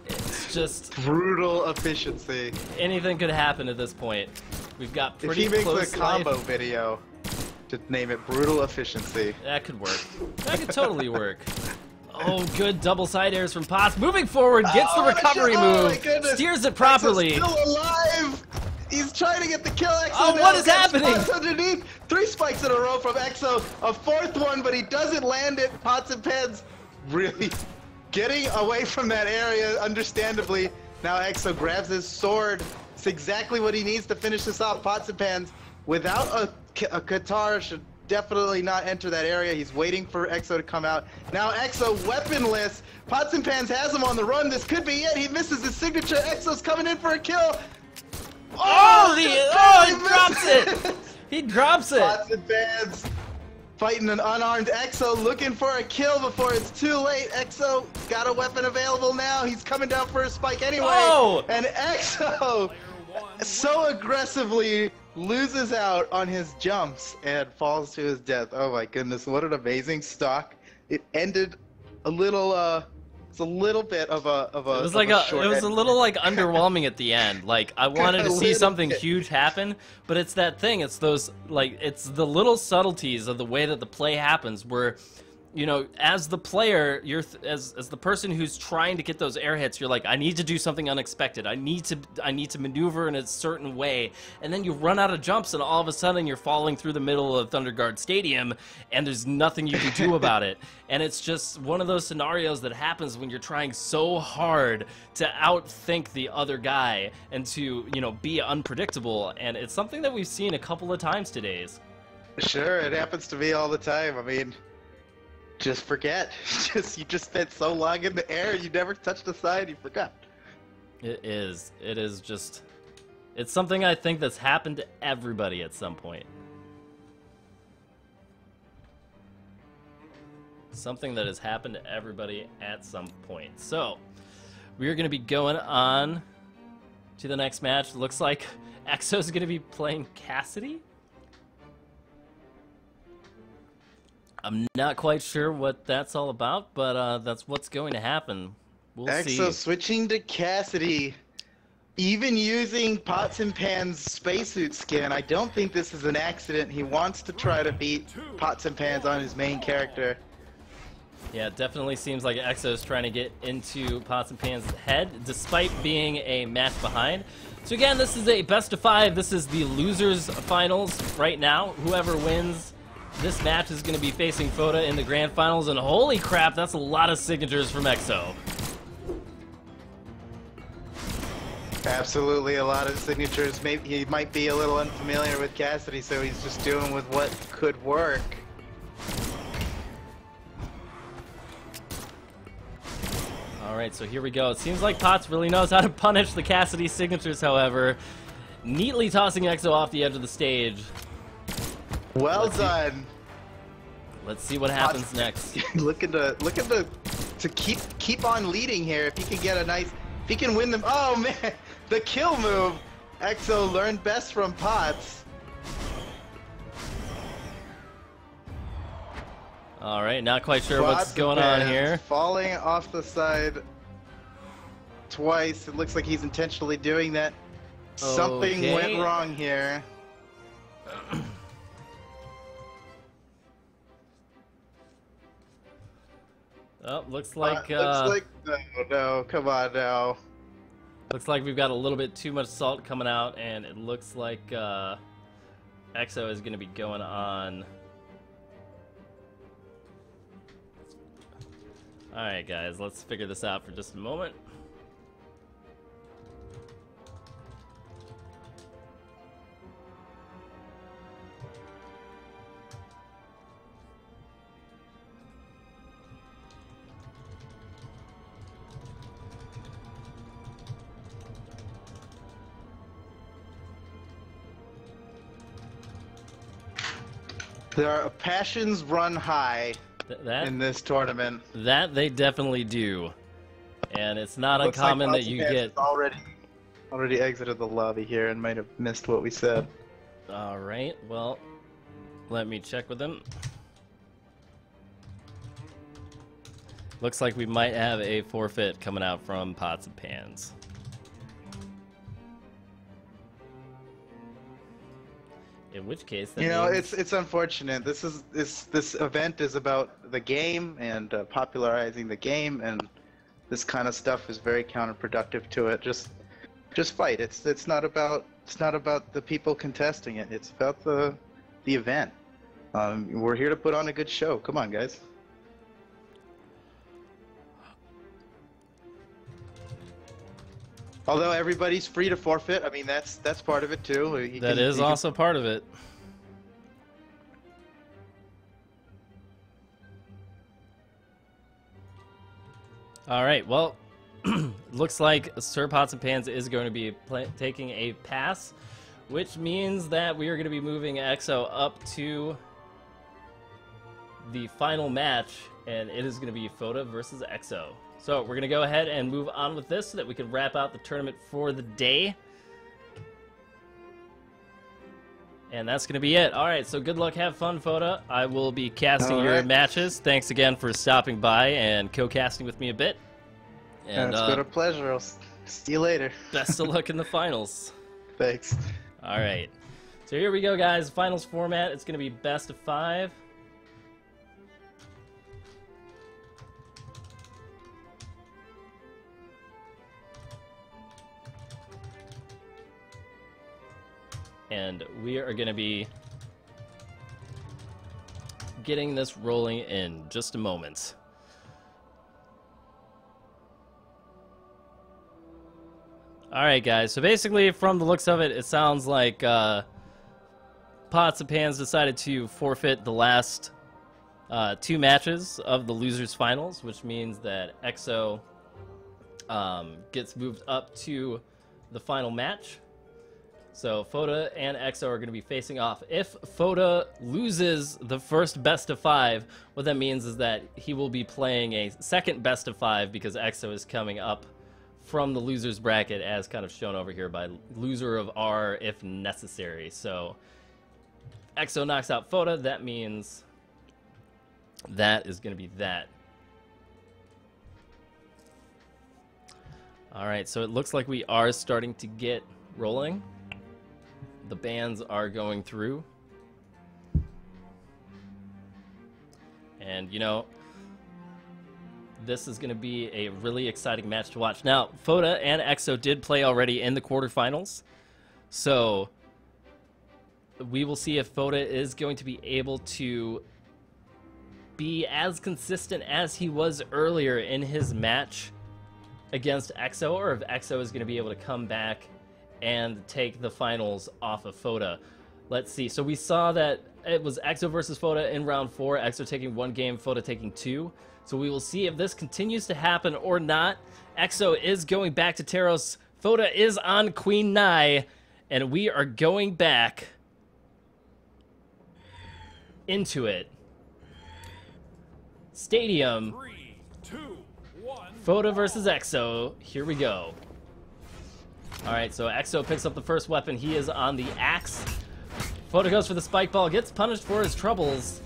it's just... brutal efficiency. Anything could happen at this point. We've got pretty if he close makes a combo video, to name it brutal efficiency. That could work. That could totally work. Oh, good double side airs from Pots. Moving forward, gets the recovery move. Steers it properly. EXO's still alive. He's trying to get the kill. EXO oh, what is happening? Pots underneath. 3 spikes in a row from EXO. A 4th one, but he doesn't land it. Pots and Pans really getting away from that area, understandably. Now EXO grabs his sword. It's exactly what he needs to finish this off. Pots and Pans, without a guitar, should definitely not enter that area. He's waiting for EXO to come out. Now EXO weaponless. Pots and Pans has him on the run. This could be it. He misses his signature. EXO's coming in for a kill. He drops it. He drops it. Pots and Pans fighting an unarmed EXO, looking for a kill before it's too late. EXO got a weapon available now. He's coming down for a spike anyway. Oh! And EXO so aggressively loses out on his jumps and falls to his death. Oh my goodness, what an amazing stock. It ended a little it's a little bit of a it was like a little like underwhelming at the end. Like I wanted to see something huge happen, but it's that thing. It's those like it's the little subtleties of the way that the play happens where you know, as the player, you're as the person who's trying to get those air hits, you're like, I need to do something unexpected. I need to maneuver in a certain way, and then you run out of jumps, and all of a sudden you're falling through the middle of Thunder Guard Stadium, and there's nothing you can do about it. And it's just one of those scenarios that happens when you're trying so hard to outthink the other guy and to, you know, be unpredictable. And it's something that we've seen a couple of times today. Sure, it happens to me all the time. I mean, just forget. You just spent so long in the air, you never touched the side, you forgot. It is just, it's something I think that's happened to everybody at some point. Something that has happened to everybody at some point. So, we're going to be going on to the next match. It looks like EXO's going to be playing Cassidy. I'm not quite sure what that's all about, but that's what's going to happen. We'll see. EXO switching to Cassidy, even using Pots and Pan's spacesuit skin. I don't think this is an accident. He wants to try to beat Pots and Pans on his main character. Yeah, it definitely seems like EXO's trying to get into Pots and Pan's head, despite being a match behind. So again, this is a best of 5. This is the losers finals right now. Whoever wins this match is going to be facing Foda in the grand finals, and holy crap, that's a lot of signatures from EXO. Absolutely, a lot of signatures. Maybe he might be a little unfamiliar with Cassidy, so he's just doing with what could work. Alright, so here we go. It seems like Potts really knows how to punish the Cassidy signatures, however. Neatly tossing Exo off the edge of the stage. Well done. Let's see what happens next. looking to keep on leading here. If he can get a nice, if he can win them. Oh man, the kill move. Exo learned best from Potts. All right, not quite sure what's Potts going on here. Falling off the side twice. It looks like he's intentionally doing that. Something went wrong here. Oh, looks like no, come on now. looks like we've got a little bit too much salt coming out, and it looks like Exo is going to be going on. All right, guys, let's figure this out for just a moment. There are passions run high in this tournament. That they definitely do, and it's not uncommon that you get. Already exited the lobby here and might have missed what we said. All right, well, let me check with them. Looks like we might have a forfeit coming out from Pots and Pans. In which case, that means... it's unfortunate. This event is about the game and popularizing the game, and this kind of stuff is very counterproductive to it. Just fight. It's not about the people contesting it. It's about the event. We're here to put on a good show. Come on, guys. Although everybody's free to forfeit, I mean that's part of it too. That is also part of it. All right, well, looks like Sir Pots and Pans is going to be taking a pass, which means that we are going to be moving Exo up to the final match, and it is going to be Foda versus Exo. So we're going to go ahead and move on with this so that we can wrap out the tournament for the day. And that's going to be it. All right, so good luck. Have fun, Foda. I will be casting your matches. Thanks again for stopping by and co-casting with me a bit. And it's been a pleasure. I'll see you later. Best of luck in the finals. Thanks. All right. So here we go, guys. Finals format. It's going to be best of 5. And we are going to be getting this rolling in just a moment. Alright, guys, so basically from the looks of it, it sounds like Pots and Pans decided to forfeit the last 2 matches of the losers finals, which means that Exo gets moved up to the final match. So Foda and Exo are going to be facing off. If Foda loses the first best of 5, what that means is that he will be playing a second best of 5 because Exo is coming up from the losers bracket as kind of shown over here by loser of R if necessary. So Exo knocks out Foda. That means that is going to be that. All right, so it looks like we are starting to get rolling. The bands are going through. And, you know, this is going to be a really exciting match to watch. Now, Foda and Exo did play already in the quarterfinals. So we will see if Foda is going to be able to be as consistent as he was earlier in his match against Exo, or if Exo is going to be able to come back and take the finals off of Foda. Let's see. So we saw that it was Exo versus Foda in round 4. Exo taking 1 game, Foda taking 2. So we will see if this continues to happen or not. Exo is going back to Teros. Foda is on Queen Nai. And we are going back into it. Stadium. 3, 2, 1. Foda versus Exo. Here we go. Alright, so Exo picks up the first weapon. He is on the axe. Foda goes for the spike ball, gets punished for his troubles.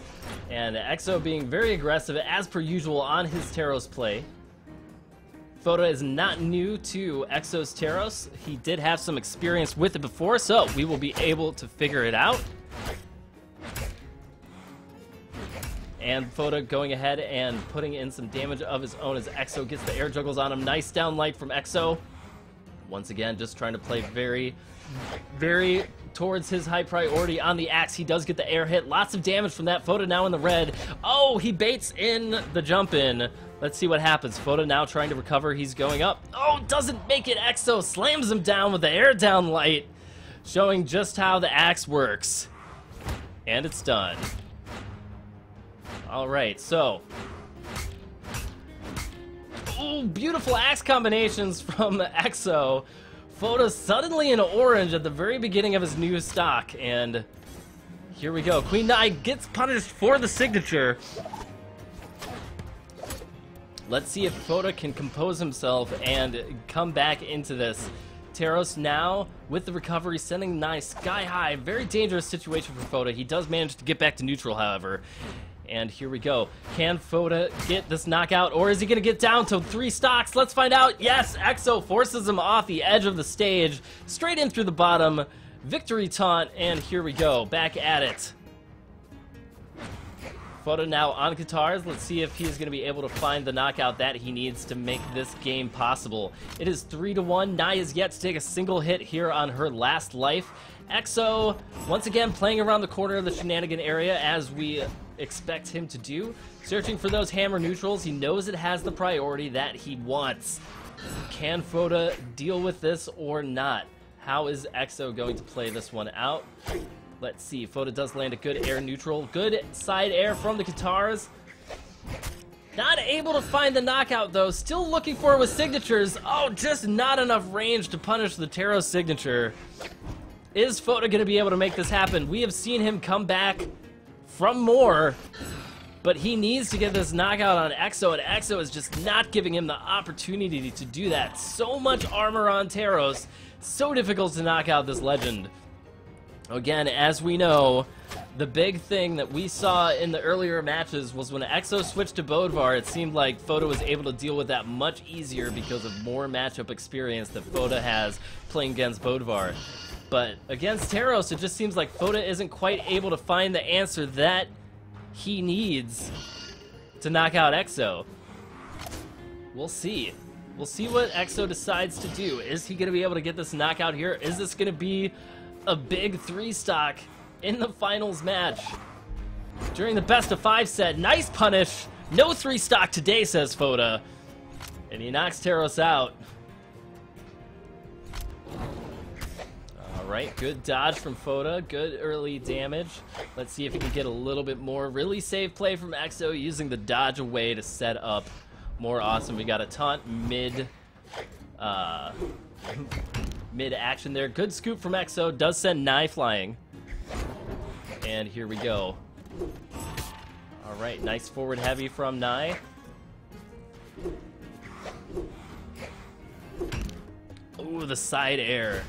And Exo being very aggressive, as per usual, on his Teros play. Foda is not new to Exo's Teros. He did have some experience with it before, so we will be able to figure it out. And Foda going ahead and putting in some damage of his own as Exo gets the air juggles on him. Nice down light from Exo. Once again, just trying to play very, very towards his high priority on the axe. He does get the air hit. Lots of damage from that. Foda now in the red. Oh, he baits in the jump in. Let's see what happens. Foda now trying to recover. He's going up. Oh, doesn't make it. Exo slams him down with the air down light, showing just how the axe works. And it's done. All right, so. Ooh, beautiful axe combinations from Exo. Foda suddenly in orange at the very beginning of his new stock, and here we go. Queen Nai gets punished for the signature. Let's see if Foda can compose himself and come back into this. Teros now with the recovery, sending Nai sky high. Very dangerous situation for Foda. He does manage to get back to neutral, however. And here we go. Can Foda get this knockout, or is he going to get down to 3 stocks? Let's find out. Yes, Exo forces him off the edge of the stage, straight in through the bottom. Victory taunt, and here we go. Back at it. Foda now on guitars. Let's see if he's going to be able to find the knockout that he needs to make this game possible. It is 3-1. Nai is yet to take a single hit here on her last life. Exo, once again, playing around the corner of the shenanigan area as we expect him to do. Searching for those hammer neutrals. He knows it has the priority that he wants. Can Foda deal with this or not? How is Exo going to play this one out? Let's see. Foda does land a good air neutral. Good side air from the guitars. Not able to find the knockout, though. Still looking for it with signatures. Oh, just not enough range to punish the Teros signature. Is Foda going to be able to make this happen? We have seen him come back from more, but he needs to get this knockout on Exo, and Exo is just not giving him the opportunity to do that. So much armor on Teros. So difficult to knock out this legend. Again, as we know, the big thing that we saw in the earlier matches was when Exo switched to Bodvar, it seemed like Foda was able to deal with that much easier because of more matchup experience that Foda has playing against Bodvar. But against Teros, it just seems like Foda isn't quite able to find the answer that he needs to knock out Exo. We'll see. We'll see what Exo decides to do. Is he going to be able to get this knockout here? Is this going to be a big 3-stock in the finals match? During the best of 5 set, nice punish. No 3-stock today, says Foda. And he knocks Teros out. Alright, good dodge from Foda. Good early damage. Let's see if he can get a little bit more. Really safe play from Exo, using the dodge away to set up more awesome. We got a taunt mid action there. Good scoop from Exo. Does send Nai flying. And here we go. Alright, nice forward heavy from Nai. Ooh, the side air.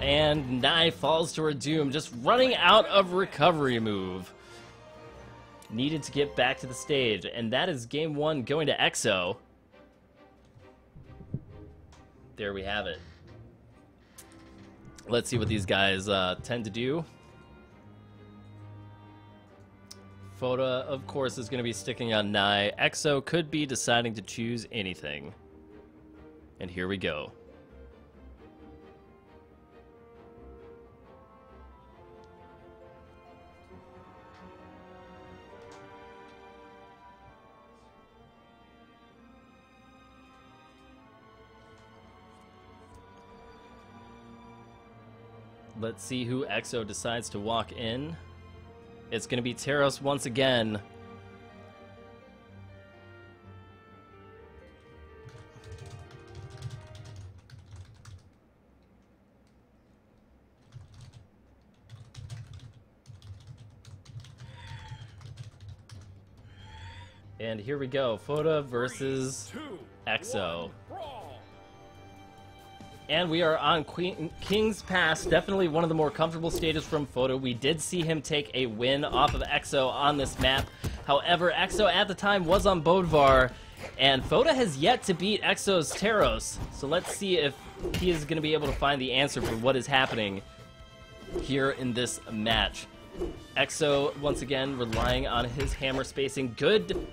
And Nai falls to her doom, just running out of recovery move. Needed to get back to the stage, and that is game 1 going to Exo. There we have it. Let's see what these guys tend to do. Foda, of course, is going to be sticking on Nai. Exo could be deciding to choose anything. And here we go. Let's see who Exo decides to walk in. It's going to be Teros once again. And here we go, Foda versus Exo. And we are on King's Pass, definitely one of the more comfortable stages from Foda. We did see him take a win off of Exo on this map. However, Exo at the time was on Bodvar, and Foda has yet to beat Exo's Teros. So let's see if he is going to be able to find the answer for what is happening here in this match. Exo, once again, relying on his hammer spacing. Good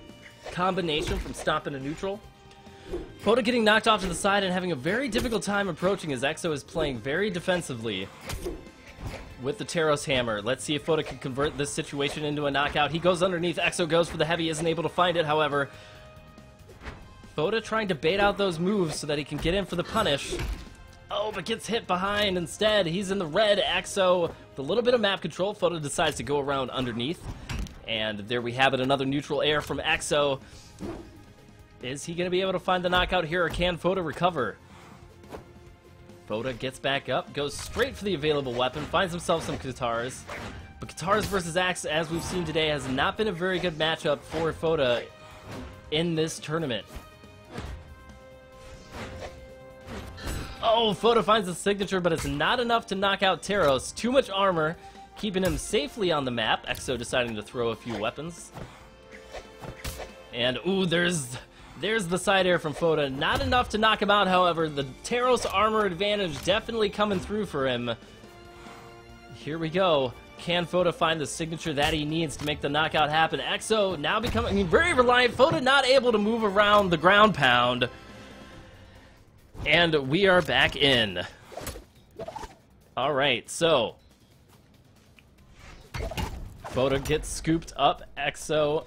combination from stomping a neutral. Foda getting knocked off to the side and having a very difficult time approaching as Exo is playing very defensively with the Teros hammer. Let's see if Foda can convert this situation into a knockout. He goes underneath. Exo goes for the heavy, isn't able to find it, however. Foda trying to bait out those moves so that he can get in for the punish. Oh, but gets hit behind instead. He's in the red. Exo with a little bit of map control. Foda decides to go around underneath. And there we have it, another neutral air from Exo. Is he going to be able to find the knockout here, or can Foda recover? Foda gets back up, goes straight for the available weapon, finds himself some guitars. But guitars versus Axe, as we've seen today, has not been a very good matchup for Foda in this tournament. Oh, Foda finds the signature, but it's not enough to knock out Teros. Too much armor, keeping him safely on the map. Exo deciding to throw a few weapons. And, ooh, there's the side air from Foda. Not enough to knock him out, however. The Teros armor advantage definitely coming through for him. Here we go. Can Foda find the signature that he needs to make the knockout happen? Exo now becoming very reliant. Foda not able to move around the ground pound. And we are back in. Alright, so Foda gets scooped up. Exo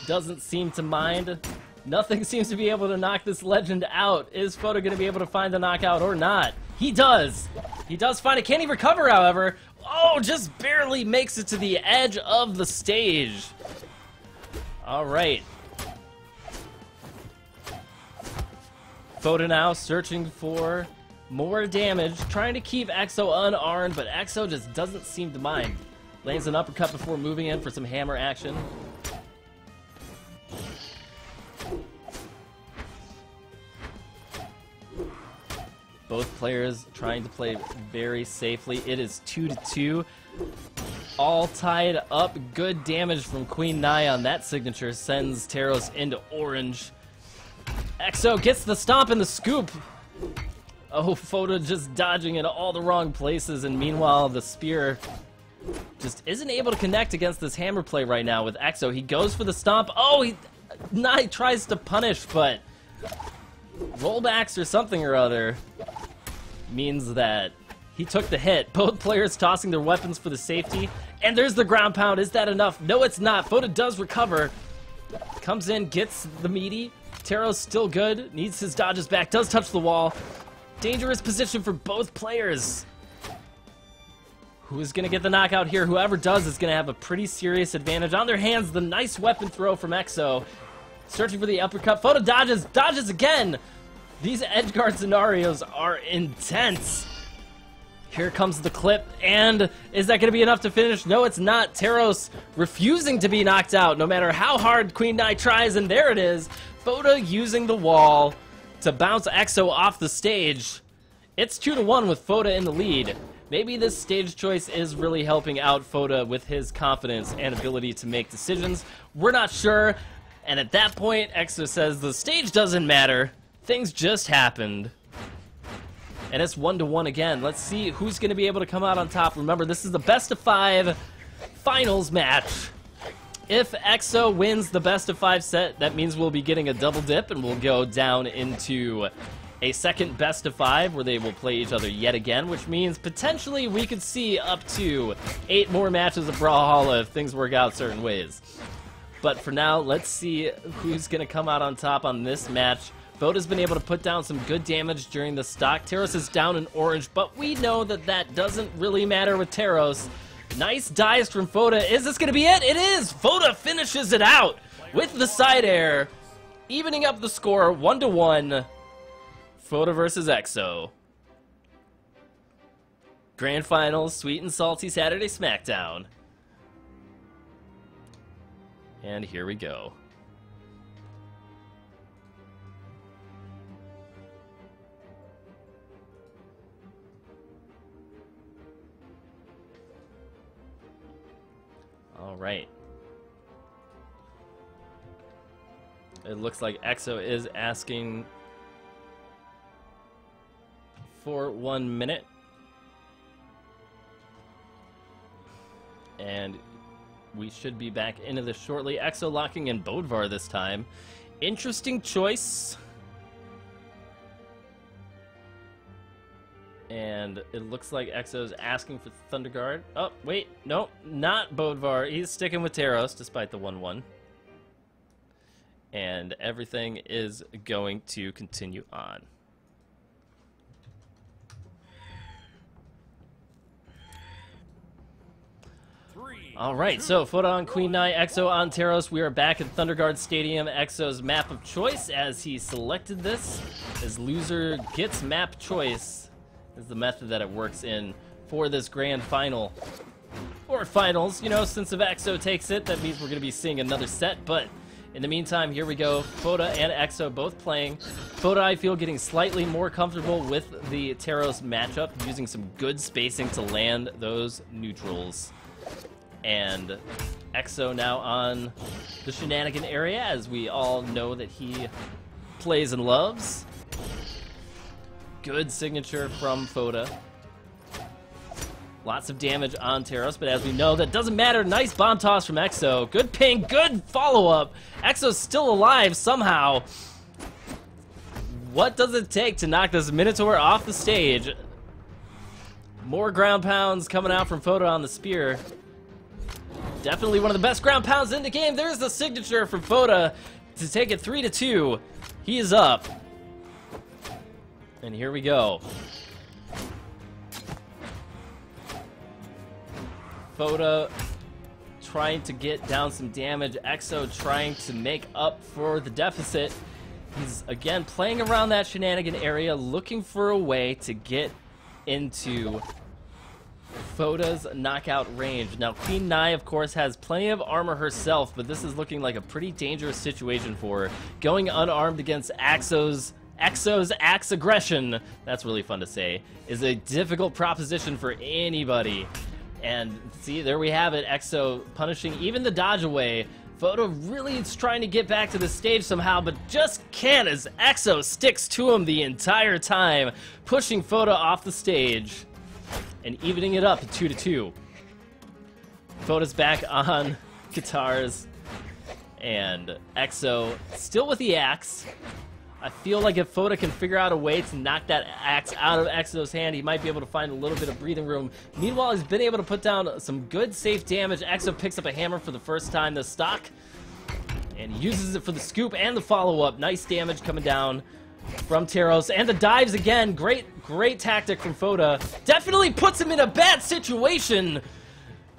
doesn't seem to mind. Nothing seems to be able to knock this legend out. Is Foda going to be able to find the knockout or not? He does! He does find it. Can he recover, however? Oh, just barely makes it to the edge of the stage. Alright. Foda now searching for more damage, trying to keep Exo unarmed, but Exo just doesn't seem to mind. Lands an uppercut before moving in for some hammer action. Both players trying to play very safely. It is 2-2. All tied up. Good damage from Queen Nai on that signature. Sends Teros into orange. Exo gets the stomp and the scoop. Oh, Foda just dodging in all the wrong places, and meanwhile the spear just isn't able to connect against this hammer play right now with Exo. He goes for the stomp. Oh, Nai tries to punish, but rollbacks or something or other means that he took the hit. Both players tossing their weapons for the safety, and there's the ground pound. Is that enough? No, it's not. Foda does recover. Comes in, gets the meaty. Teros still good, needs his dodges back, does touch the wall. Dangerous position for both players. Who's going to get the knockout here? Whoever does is going to have a pretty serious advantage on their hands. The nice weapon throw from Exo. Searching for the uppercut. Foda dodges again. These edgeguard scenarios are intense. Here comes the clip, and is that going to be enough to finish? No, it's not. Teros refusing to be knocked out, no matter how hard Queen Nai tries, and there it is. Foda using the wall to bounce Exo off the stage. It's 2-1 with Foda in the lead. Maybe this stage choice is really helping out Foda with his confidence and ability to make decisions. We're not sure. And at that point, Exo says the stage doesn't matter. Things just happened. And it's 1-1 again. Let's see who's going to be able to come out on top. Remember, this is the best-of-5 finals match. If Exo wins the best-of-5 set, that means we'll be getting a double dip, and we'll go down into a second best-of-5 where they will play each other yet again, which means potentially we could see up to 8 more matches of Brawlhalla if things work out certain ways. But for now, let's see who's going to come out on top on this match. Foda's been able to put down some good damage during the stock. Teros is down in orange, but we know that that doesn't really matter with Teros Nice dice from Foda. Is this going to be it? It is! Foda finishes it out with the side air, evening up the score 1-1. Foda versus EXO. Grand Finals, Sweet and Salty Saturday Smackdown. And here we go. All right. It looks like EXO is asking for 1 minute. And we should be back into this shortly. EXO locking in Bodvar this time. Interesting choice. And it looks like EXO's asking for Thunder Guard. Oh, wait. No, not Bodvar. He's sticking with Taros despite the 1-1. And everything is going to continue on. All right, so Foda on Queen Nai, EXO on Taros. We are back at Thunderguard Stadium. EXO's map of choice as he selected this. As loser gets map choice is the method that it works in for this grand final. Or finals, you know, since if EXO takes it, that means we're going to be seeing another set. But in the meantime, here we go. Foda and EXO both playing. Foda, I feel, getting slightly more comfortable with the Taros matchup, using some good spacing to land those neutrals. And EXO now on the shenanigan area, as we all know that he plays and loves. Good signature from Foda. Lots of damage on Taros, but as we know, that doesn't matter. Nice bomb toss from EXO. Good ping, good follow-up. EXO's still alive somehow. What does it take to knock this Minotaur off the stage? More ground pounds coming out from Foda on the spear. Definitely one of the best ground pounds in the game. There's the signature from Foda to take it 3-2. He is up. And here we go. Foda trying to get down some damage. EXO trying to make up for the deficit. He's, again, playing around that shenanigan area, looking for a way to get into Foda's knockout range. Now, Queen Nai, of course, has plenty of armor herself, but this is looking like a pretty dangerous situation for her. Going unarmed against EXO's axe aggression, that's really fun to say, is a difficult proposition for anybody. And see, there we have it. EXO punishing even the dodge away. Foda really is trying to get back to the stage somehow, but just can't as EXO sticks to him the entire time, pushing Foda off the stage and evening it up at 2-2. Foda's back on guitars, and EXO still with the axe. I feel like if Foda can figure out a way to knock that axe out of EXO's hand, he might be able to find a little bit of breathing room. Meanwhile, he's been able to put down some good, safe damage. EXO picks up a hammer for the first time this stock, and he uses it for the scoop and the follow-up. Nice damage coming down from Taros, and the dives again. Great tactic from Foda. Definitely puts him in a bad situation.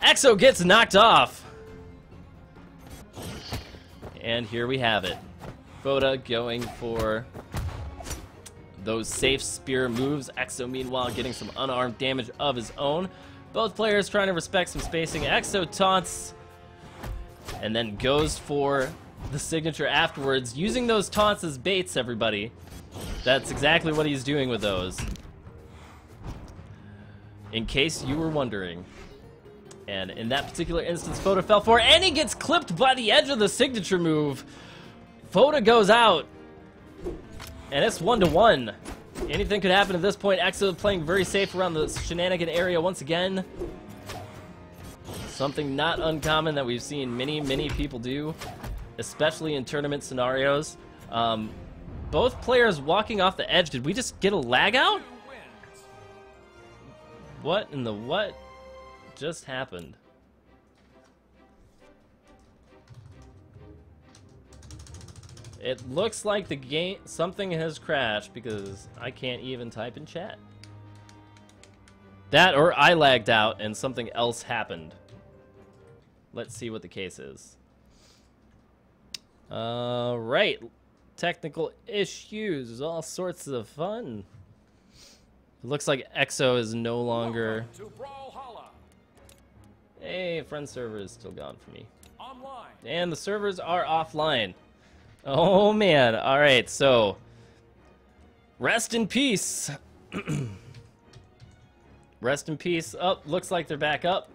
EXO gets knocked off. And here we have it. Foda going for those safe spear moves. EXO, meanwhile, getting some unarmed damage of his own. Both players trying to respect some spacing. EXO taunts and then goes for the signature afterwards, using those taunts as baits, everybody. That's exactly what he's doing with those. In case you were wondering. And in that particular instance, Foda fell for it, and he gets clipped by the edge of the signature move. Foda goes out, and it's 1-1. Anything could happen at this point. EXO playing very safe around the shenanigan area once again. Something not uncommon that we've seen many people do, especially in tournament scenarios. Both players walking off the edge. Did we just get a lag out? What in the what just happened? It looks like the game, something has crashed because I can't even type in chat. That or I lagged out and something else happened. Let's see what the case is. Right. Technical issues. All sorts of fun. It looks like EXO is no longer... Hey, friend server is still gone for me. Online. And the servers are offline. Oh, man. All right, so... Rest in peace. Rest in peace. Oh, looks like they're back up.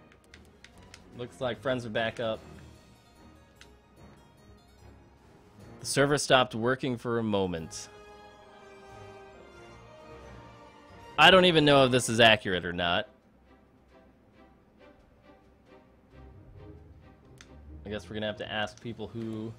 Looks like friends are back up. The server stopped working for a moment. I don't even know if this is accurate or not. I guess we're gonna have to ask people who